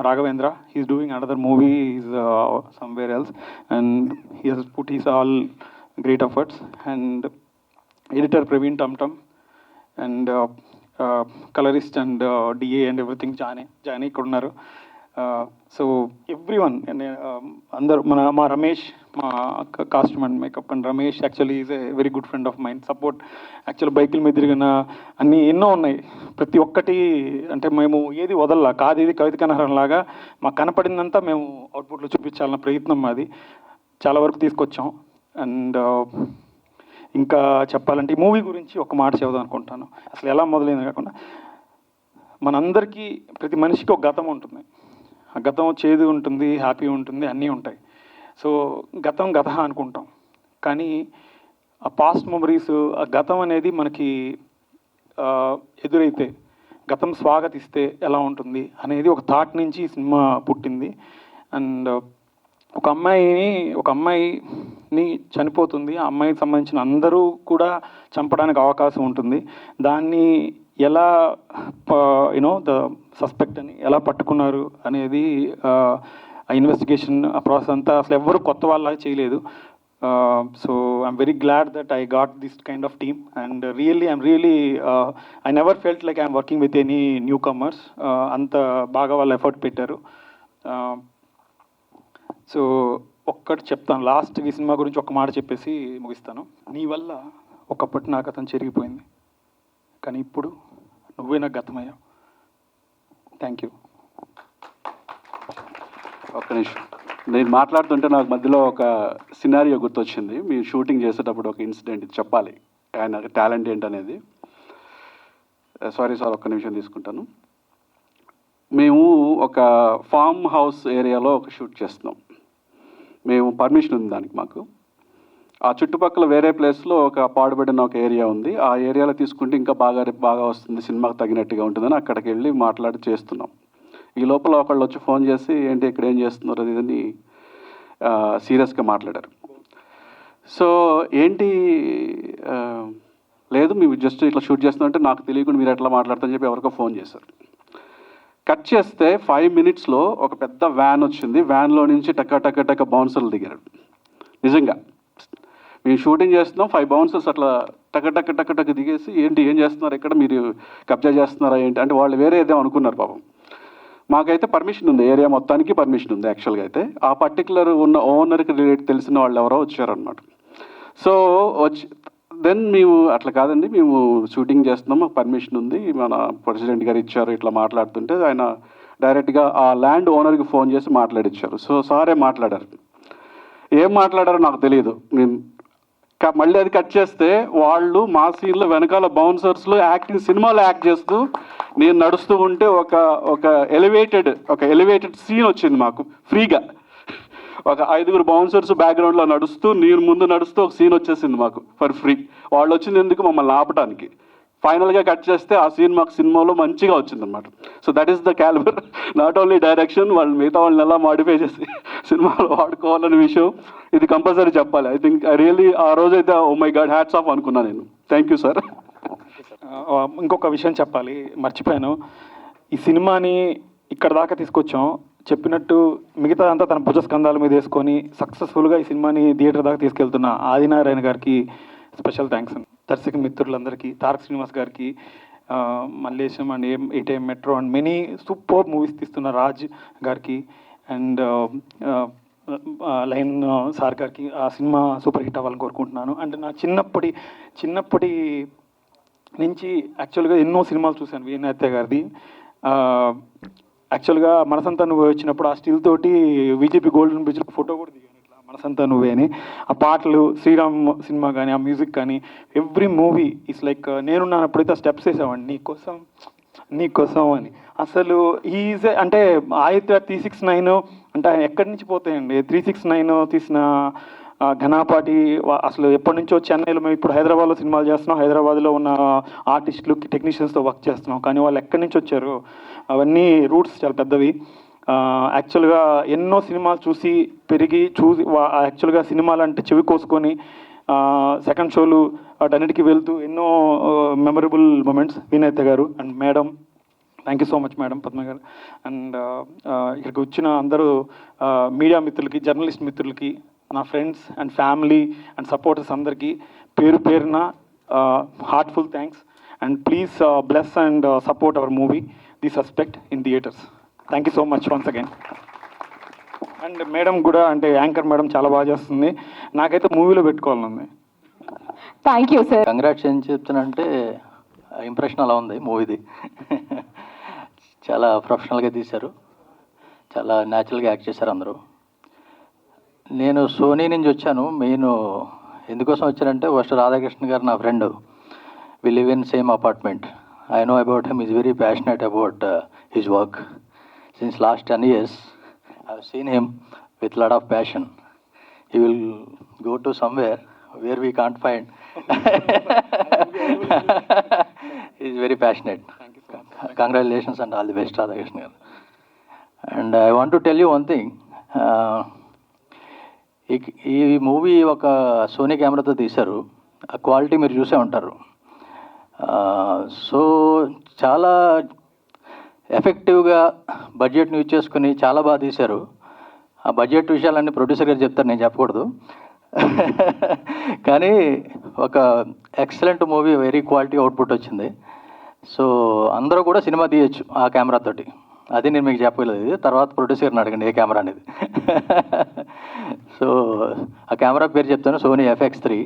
Raghavendra, he is doing another movie, he is somewhere else, and he has put his all great efforts. And editor Praveen Tamtam, and colorist and DA and everything Jani ఇక్కడ ఉన్నారు. So everyone, అందరు మా రమేష్, మా costume and makeup and Ramesh actually is a very good friend of mind. Support actual బైకుల మీద తిరిగిన అన్నీ ఎన్నో ఉన్నాయి, ప్రతి ఒక్కటి అంటే మేము ఏది వదల్లా, కాదు ఇది కవిత కనహరంలాగా మాకు కనపడిందంతా మేము అవుట్పుట్లో చూపించాలన్న ప్రయత్నం మాది, చాలా వరకు తీసుకొచ్చాం. అండ్ ఇంకా చెప్పాలంటే ఈ మూవీ గురించి ఒక మాట చెబుదాం అనుకుంటాను. అసలు ఎలా మొదలైంది కాకుండా, మనందరికీ ప్రతి మనిషికి ఒక గతం ఉంటుంది, ఆ గతం చేదు ఉంటుంది, హ్యాపీ ఉంటుంది, అన్నీ ఉంటాయి. సో గతం అనుకుంటాం, కానీ ఆ పాస్ట్ మెమరీస్, ఆ గతం అనేది మనకి ఎదురైతే, గతం స్వాగతిస్తే ఎలా ఉంటుంది అనేది ఒక థాట్ నుంచి ఈ సినిమా పుట్టింది. అండ్ ఒక అమ్మాయిని చనిపోతుంది, ఆ అమ్మాయికి సంబంధించిన అందరూ కూడా చంపడానికి అవకాశం ఉంటుంది. దాన్ని ఎలా ద సస్పెక్ట్ అని ఎలా పట్టుకున్నారు అనేది ఆ ఇన్వెస్టిగేషన్, ఆ ప్రాసెస్ అంతా అసలు ఎవ్వరు కొత్త వాళ్ళలాగా చేయలేదు. So I'm very glad that I got this kind of team. And I never felt like I'm working with any new comers. అంత బాగా వాళ్ళు ఎఫర్ట్ పెట్టారు. సో ఒక్కటి చెప్తాను, లాస్ట్ ఈ సినిమా గురించి ఒక మాట చెప్పేసి ముగిస్తాను. నీ వల్ల ఒకప్పటి నా గతం చెరిగిపోయింది, కానీ ఇప్పుడు నువ్వే నాకు గతమయ్యావు. Thank you. ఒక్క నిమిషం. నేను మాట్లాడుతుంటే నాకు మధ్యలో ఒక సినారియో గుర్తొచ్చింది. మీరు షూటింగ్ చేసేటప్పుడు ఒక ఇన్సిడెంట్ ఇది చెప్పాలి, ఆయన టాలెంట్ ఏంటనేది. సారీ సార్, ఒక్క నిమిషం తీసుకుంటాను. మేము ఒక ఫామ్ హౌస్ ఏరియాలో ఒక షూట్ చేస్తున్నాం. మేము పర్మిషన్ ఉంది దానికి మాకు. ఆ చుట్టుపక్కల వేరే ప్లేస్లో ఒక పాడుబడిన ఒక ఏరియా ఉంది. ఆ ఏరియాలో తీసుకుంటే ఇంకా బాగా వస్తుంది, సినిమాకి తగినట్టుగా ఉంటుందని అక్కడికి వెళ్ళి మాట్లాడి చేస్తున్నాం. ఈ లోపల ఒకళ్ళు వచ్చి ఫోన్ చేసి ఏంటి ఇక్కడ ఏం చేస్తున్నారు అది ఇదని సీరియస్గా మాట్లాడారు. సో ఏంటి లేదు మేము జస్ట్ ఇట్లా షూట్ చేస్తున్నామంటే నాకు తెలియకుండా మీరు ఎట్లా మాట్లాడతారని చెప్పి ఎవరికో ఫోన్ చేశారు. కట్ చేస్తే 5 minutesలో ఒక పెద్ద వ్యాన్ వచ్చింది. వ్యాన్లో నుంచి టక్క బౌన్సర్లు దిగారు. నిజంగా మేము షూటింగ్ చేస్తున్నాం, 5 bouncers అట్లా టక్క దిగేసి ఏంటి ఏం చేస్తున్నారు ఇక్కడ, మీరు కబ్జా చేస్తున్నారా ఏంటి అంటే వాళ్ళు వేరే ఏదో అనుకున్నారు పాపం. మాకైతే పర్మిషన్ ఉంది, ఏరియా మొత్తానికి పర్మిషన్ ఉంది యాక్చువల్గా. అయితే ఆ పర్టికులర్ ఉన్న ఓనర్కి తెలిసిన వాళ్ళు ఎవరో వచ్చారనమాట. సో దెన్ మేము అట్లా కాదండి మేము షూటింగ్ చేస్తున్నాం, మాకు పర్మిషన్ ఉంది, మన ప్రెసిడెంట్ గారు ఇచ్చారు ఇట్లా మాట్లాడుతుంటే ఆయన డైరెక్ట్గా ఆ ల్యాండ్ ఓనర్కి ఫోన్ చేసి మాట్లాడిచ్చారు. సో సారే మాట్లాడారు. ఏం మాట్లాడారో నాకు తెలియదు. నేను మళ్ళీ అది కట్ చేస్తే వాళ్ళు మా సీన్లో వెనకాల బౌన్సర్స్లో సినిమాలో యాక్ట్ చేస్తూ నేను నడుస్తూ ఉంటే ఒక ఎలివేటెడ్ సీన్ వచ్చింది మాకు ఫ్రీగా. ఒక 5 బౌన్సర్స్ బ్యాక్గ్రౌండ్లో నడుస్తూ నేను ముందు నడుస్తూ ఒక సీన్ వచ్చేసింది మాకు ఫర్ ఫ్రీ. వాళ్ళు వచ్చింది ఎందుకు మమ్మల్ని ఆపడానికి. ఫైనల్గా కట్ చేస్తే ఆ సీన్ మాకు సినిమాలో మంచిగా వచ్చిందనమాట. So that is the calibre. Not only direction, వాళ్ళు మిగతా వాళ్ళని ఎలా మాడిఫై చేసి సినిమాలో వాడుకోవాలనే విషయం ఇది కంపల్సరీ చెప్పాలి. ఐ థింక్ ఐ రియల్లీ ఆ రోజైతే oh my god hats off అనుకున్నాను నేను. Thank you sir. ఇంకొక విషయం చెప్పాలి, మర్చిపోయాను. ఈ సినిమాని ఇక్కడ దాకా తీసుకొచ్చాం, చెప్పినట్టు మిగతా అంతా తన భుజస్కంధాల మీద వేసుకొని సక్సెస్ఫుల్గా ఈ సినిమాని థియేటర్ దాకా తీసుకెళ్తున్న ఆదినారాయణ గారికి స్పెషల్ థ్యాంక్స్. దర్శక మిత్రులందరికీ, తారక శ్రీనివాస్ గారికి, Mallesham and ATM metro and many super movies తీస్తున్న రాజ్ గారికి అండ్ లైన్ సార్ గారికి ఆ సినిమా సూపర్ హిట్ అవ్వాలని కోరుకుంటున్నాను. అండ్ నా చిన్నప్పటి నుంచి యాక్చువల్గా ఎన్నో సినిమాలు చూశాను వీణాత్య గారిది. యాక్చువల్గా మనసంతా నువ్వే వచ్చినప్పుడు ఆ స్టిల్ తోటి బీజేపీ గోల్డెన్ బ్రిడ్జ్లో ఫోటో కూడా దిగాను ఇట్లా మనసంతా నువ్వే అని. ఆ పాటలు, శ్రీరామ్ సినిమా కానీ ఆ మ్యూజిక్ కానీ ఎవ్రీ మూవీ ఇట్స్ లైక్ నేనున్నాను అప్పుడైతే ఆ స్టెప్స్ వేసామండి నీకోసం అని. అసలు ఈజ్ అంటే ఆదిత్య 369 అంటే ఆయన ఎక్కడి నుంచి పోతాయండి. 369 తీసిన ఘనాపాటి అసలు ఎప్పటి నుంచో చెన్నైలో, మేము ఇప్పుడు హైదరాబాద్లో సినిమాలు చేస్తున్నాం, హైదరాబాద్లో ఉన్న ఆర్టిస్టులు టెక్నీషియన్స్తో వర్క్ చేస్తున్నాం, కానీ వాళ్ళు ఎక్కడి నుంచి వచ్చారు అవన్నీ రూట్స్ చాలా పెద్దవి. యాక్చువల్గా ఎన్నో సినిమాలు చూసి యాక్చువల్గా సినిమాలు అంటే చెవి కోసుకొని సెకండ్ షోలు వాటన్నిటికీ వెళ్తూ ఎన్నో మెమరబుల్ మూమెంట్స్ వీణాత్య గారు and madam. Thank you so much madam, Padma గారు. అండ్ ఇక్కడికి వచ్చిన అందరూ మీడియా మిత్రులకి, జర్నలిస్ట్ మిత్రులకి, నా friends and family and supporters అందరికీ పేరున heartful thanks. And please bless and support our movie the suspect in theatres. Thank you so much once again. And madam కూడా అంటే యాంకర్ మేడం చాలా బాగా చేస్తుంది, నాకైతే మూవీలో పెట్టుకోవాలనుంది. Thank you sir. కంగ్రాట్స్ ఏం చెప్తానంటే ఇంప్రెషన్ అలా ఉంది మూవీది. చాలా ప్రొఫెషనల్గా తీశారు, చాలా న్యాచురల్గా యాక్ట్ చేశారు అందరూ. నేను సోనీ నుంచి వచ్చాను. మెయిన్ ఎందుకోసం వచ్చానంటే ఫస్ట్ రాధాకృష్ణ గారు నా friend, we live in same apartment. I know about him, is very passionate about his work. Since last 10 years I have seen him with lot of passion. He will go to somewhere where we can't find. He is very passionate. Congratulations and all the best, Radhakrishna garu. And I want to tell you one thing. ఈ movie ఒక Sony కెమెరాతో తీశారు. ఆ quality మీరు చూసే ఉంటారు. So చాలా ఎఫెక్టివ్గా బడ్జెట్ని యూజ్ చేసుకుని చాలా బాగా తీశారు. ఆ బడ్జెట్ విషయాలన్నీ ప్రొడ్యూసర్ గారు చెప్తారు, నేను చెప్పకూడదు. కానీ ఒక excellent movie, very quality output వచ్చింది. సో అందరూ కూడా సినిమా తీయచ్చు ఆ కెమెరాతోటి. అది నేను మీకు చెప్పలేదు. ఇది తర్వాత ప్రొడ్యూసర్ని అడగండి ఏ కెమెరా అనేది. సో ఆ కెమెరా పేరు చెప్తాను, Sony FX3.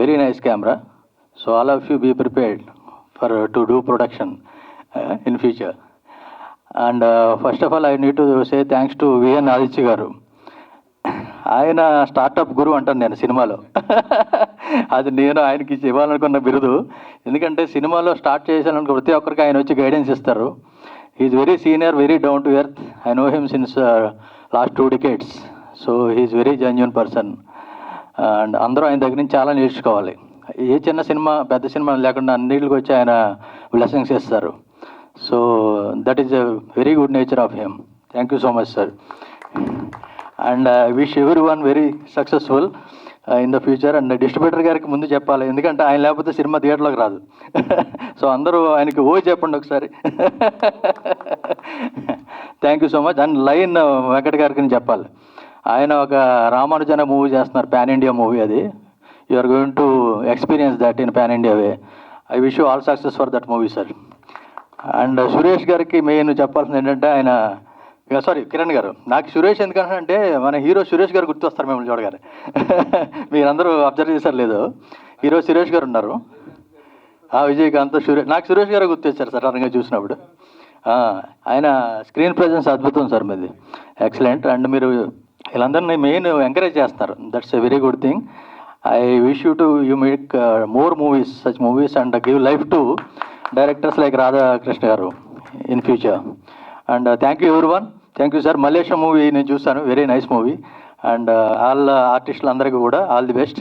Very nice camera. So all of you be prepared for to do production in future. And first of all I need to say thanks to VN Aditya garu. ఆయన స్టార్టప్ గురువు అంటాను నేను సినిమాలో. అది నేను ఆయనకి ఇవ్వాలనుకున్న బిరుదు. ఎందుకంటే సినిమాలో స్టార్ట్ చేశాననుకో ప్రతి ఒక్కరికి ఆయన వచ్చి గైడెన్స్ ఇస్తారు. Is very senior, very down to earth. I know him since last 2 decades. So he's very genuine person. And అందరూ ఆయన దగ్గర నుంచి చాలా నేర్చుకోవాలి. ఏ చిన్న సినిమా పెద్ద సినిమా లేకుండా అన్నిటికి వచ్చి ఆయన బ్లెస్సింగ్స్ ఇస్తారు. So that is a very good nature of him. Thank you so much sir. And I wish every one very successful in the future. And distributor గారికి ముందు చెప్పాలి, ఎందుకంటే ఆయన లేకపోతే సినిమా థియేటర్లోకి రాదు. సో అందరూ ఆయనకి ఓ చెప్పండి ఒకసారి. Thank you so much. And లైన్ వెంకట్ గారికి చెప్పాలి, ఆయన ఒక రామానుజన మూవీ చేస్తున్నారు, పాన్ ఇండియా మూవీ. అది you are going to experience that in pan India way. I wish you all success for that movie sir. And Suresh గారికి మెయిన్ చెప్పాల్సింది ఏంటంటే, ఆయన సారీ కిరణ్ గారు, నాకు సురేష్ ఎందుకంటే మన హీరో సురేష్ గారు గుర్తొస్తారు మిమ్మల్ని చూడగానే. మీరందరూ అబ్జర్వ్ చేశారు లేదు, హీరో సురేష్ గారు ఉన్నారు, విజయకాంత్ సురేష్. నాకు సురేష్ గారు గుర్తొచ్చారు సార్ అనగా చూసినప్పుడు. ఆయన స్క్రీన్ ప్రెజెన్స్ అద్భుతం సార్ మీది, ఎక్సలెంట్. అండ్ మీరు వీళ్ళందరినీ మెయిన్ ఎంకరేజ్ చేస్తారు, that's a very good thing. I wish you to you make more movies, such movies, and give life to directors like Radhakrishna garu in future. And thank you everyone. Thank you sir. Malaysia movie నేను చూస్తాను, very nice movie. And all ఆర్టిస్టులు అందరికీ కూడా all the best.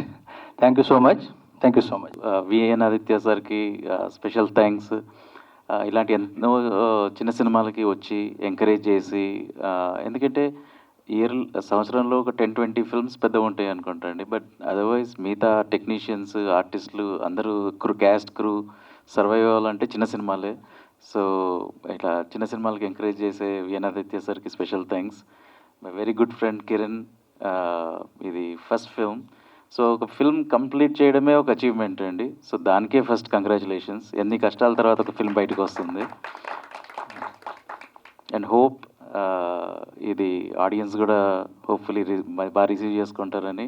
Thank you so much. Thank you so much. VN Aditya సార్కి special thanks. ఇలాంటి ఎన్నో చిన్న సినిమాలకి వచ్చి ఎంకరేజ్ చేసి, ఎందుకంటే సంవత్సరంలో ఒక 10-20 ఫిల్మ్స్ పెద్దగా ఉంటాయి అనుకుంటా అండి. బట్ అదర్వైజ్ మిగతా టెక్నీషియన్స్, ఆర్టిస్టులు అందరూ క్యాస్ట్ క్రూ సర్వైవ్ అవ్వాలంటే చిన్న సినిమాలే. సో ఇట్లా చిన్న సినిమాలకి ఎంకరేజ్ చేసే విఎన్ ఆదిత్య సార్కి special thanks. My very good friend Kiran, ఇది ఫస్ట్ ఫిల్మ్. సో ఒక ఫిల్మ్ కంప్లీట్ చేయడమే ఒక అచీవ్మెంట్ అండి. సో దానికే ఫస్ట్ కంగ్రాచులేషన్స్. ఎన్ని కష్టాల తర్వాత ఒక ఫిల్మ్ బయటకు వస్తుంది. అండ్ హోప్ ఇది ఆడియన్స్ కూడా హోప్ఫుల్లీ బాగా రిసీవ్ చేసుకుంటారని.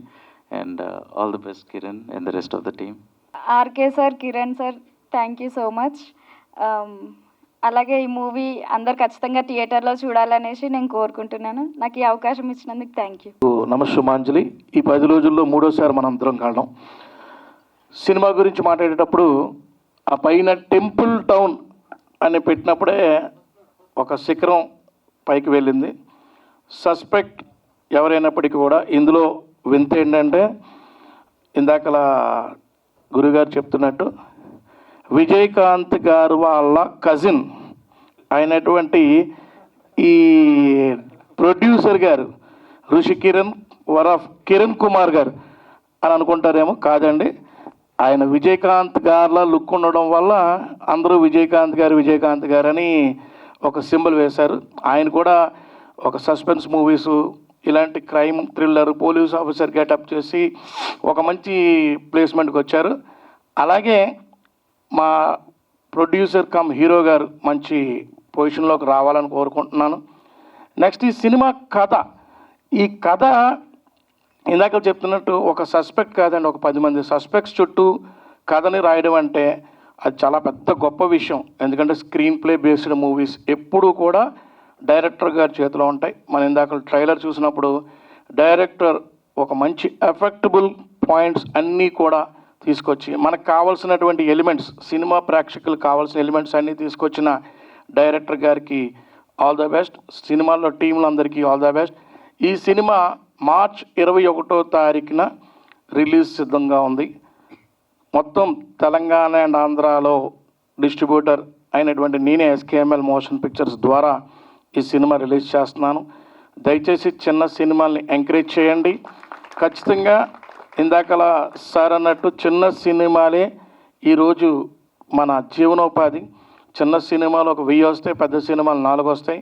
And all the best Kiran and the rest of the team. RK sir, Kiran sir, thank you so much. అలాగే ఈ మూవీ అందరు ఖచ్చితంగా థియేటర్లో చూడాలనేసి నేను కోరుకుంటున్నాను. నాకు ఈ అవకాశం ఇచ్చినందుకు థ్యాంక్ యూ. నమస్సుమాంజలి. ఈ 10 రోజుల్లో 3వసారి మనం అందరం కలడం. సినిమా గురించి మాట్లాడేటప్పుడు ఆ పైన టెంపుల్ టౌన్ అని పెట్టినప్పుడే ఒక శిఖరం పైకి వెళ్ళింది. సస్పెక్ట్ ఎవరైనప్పటికీ కూడా ఇందులో వింత ఏంటంటే, ఇందాకలా గురుగారు చెప్తున్నట్టు విజయకాంత్ గారు వాళ్ళ కజిన్ అయినటువంటి ఈ ప్రొడ్యూసర్ గారు ఋషి కిరణ్ వరఫ్ కిరణ్ కుమార్ గారు అని అనుకుంటారేమో. కాదండి, ఆయన విజయకాంత్ గారిలా లుక్ ఉండడం వల్ల అందరూ విజయకాంత్ గారు అని ఒక సింబల్ వేశారు. ఆయన కూడా ఒక సస్పెన్స్ మూవీసు, ఇలాంటి crime thriller, police officer getup చేసి ఒక మంచి ప్లేస్మెంట్కి వచ్చారు. అలాగే మా ప్రొడ్యూసర్ కమ్ హీరో గారు మంచి పొజిషన్లోకి రావాలని కోరుకుంటున్నాను. నెక్స్ట్ ఈ సినిమా కథ, ఈ కథ ఇందాక చెప్తున్నట్టు ఒక సస్పెక్ట్ కాదండి, ఒక 10 మంది సస్పెక్ట్స్ చుట్టూ కథని రాయడం అంటే అది చాలా పెద్ద గొప్ప విషయం. ఎందుకంటే స్క్రీన్ ప్లే బేస్డ్ మూవీస్ ఎప్పుడూ కూడా డైరెక్టర్ గారి చేతిలో ఉంటాయి. మనం ఇందాక ట్రైలర్ చూసినప్పుడు డైరెక్టర్ ఒక మంచి ఎఫెక్టబుల్ పాయింట్స్ అన్నీ కూడా తీసుకొచ్చి మనకు కావాల్సినటువంటి ఎలిమెంట్స్, సినిమా ప్రేక్షకులకు కావాల్సిన ఎలిమెంట్స్ అన్నీ తీసుకొచ్చిన డైరెక్టర్ గారికి ఆల్ ద బెస్ట్. సినిమాల్లో టీంలందరికీ ఆల్ ద బెస్ట్. ఈ సినిమా మార్చ్ 21వ తారీఖున రిలీజ్ సిద్ధంగా ఉంది. మొత్తం తెలంగాణ అండ్ ఆంధ్రాలో డిస్ట్రిబ్యూటర్ అయినటువంటి నేనే ఎస్కేఎంఎల్ మోషన్ పిక్చర్స్ ద్వారా ఈ సినిమా రిలీజ్ చేస్తున్నాను. దయచేసి చిన్న సినిమాల్ని ఎంకరేజ్ చేయండి. ఖచ్చితంగా ఇందాకలా సార్ అన్నట్టు చిన్న సినిమాలే ఈరోజు మన జీవనోపాధి. చిన్న సినిమాలు ఒక 1000 వస్తాయి, పెద్ద సినిమాలు 4 వస్తాయి.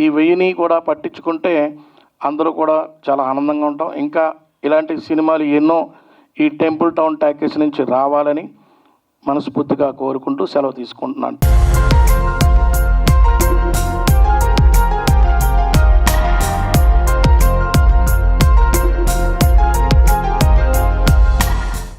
ఈ 1000ని కూడా పట్టించుకుంటే అందరూ కూడా చాలా ఆనందంగా ఉంటాం. ఇంకా ఇలాంటి సినిమాలు ఎన్నో ఈ టెంపుల్ టౌన్ టాకీస్ నుంచి రావాలని మనస్ఫూర్తిగా కోరుకుంటూ సెలవు తీసుకుంటున్నాను.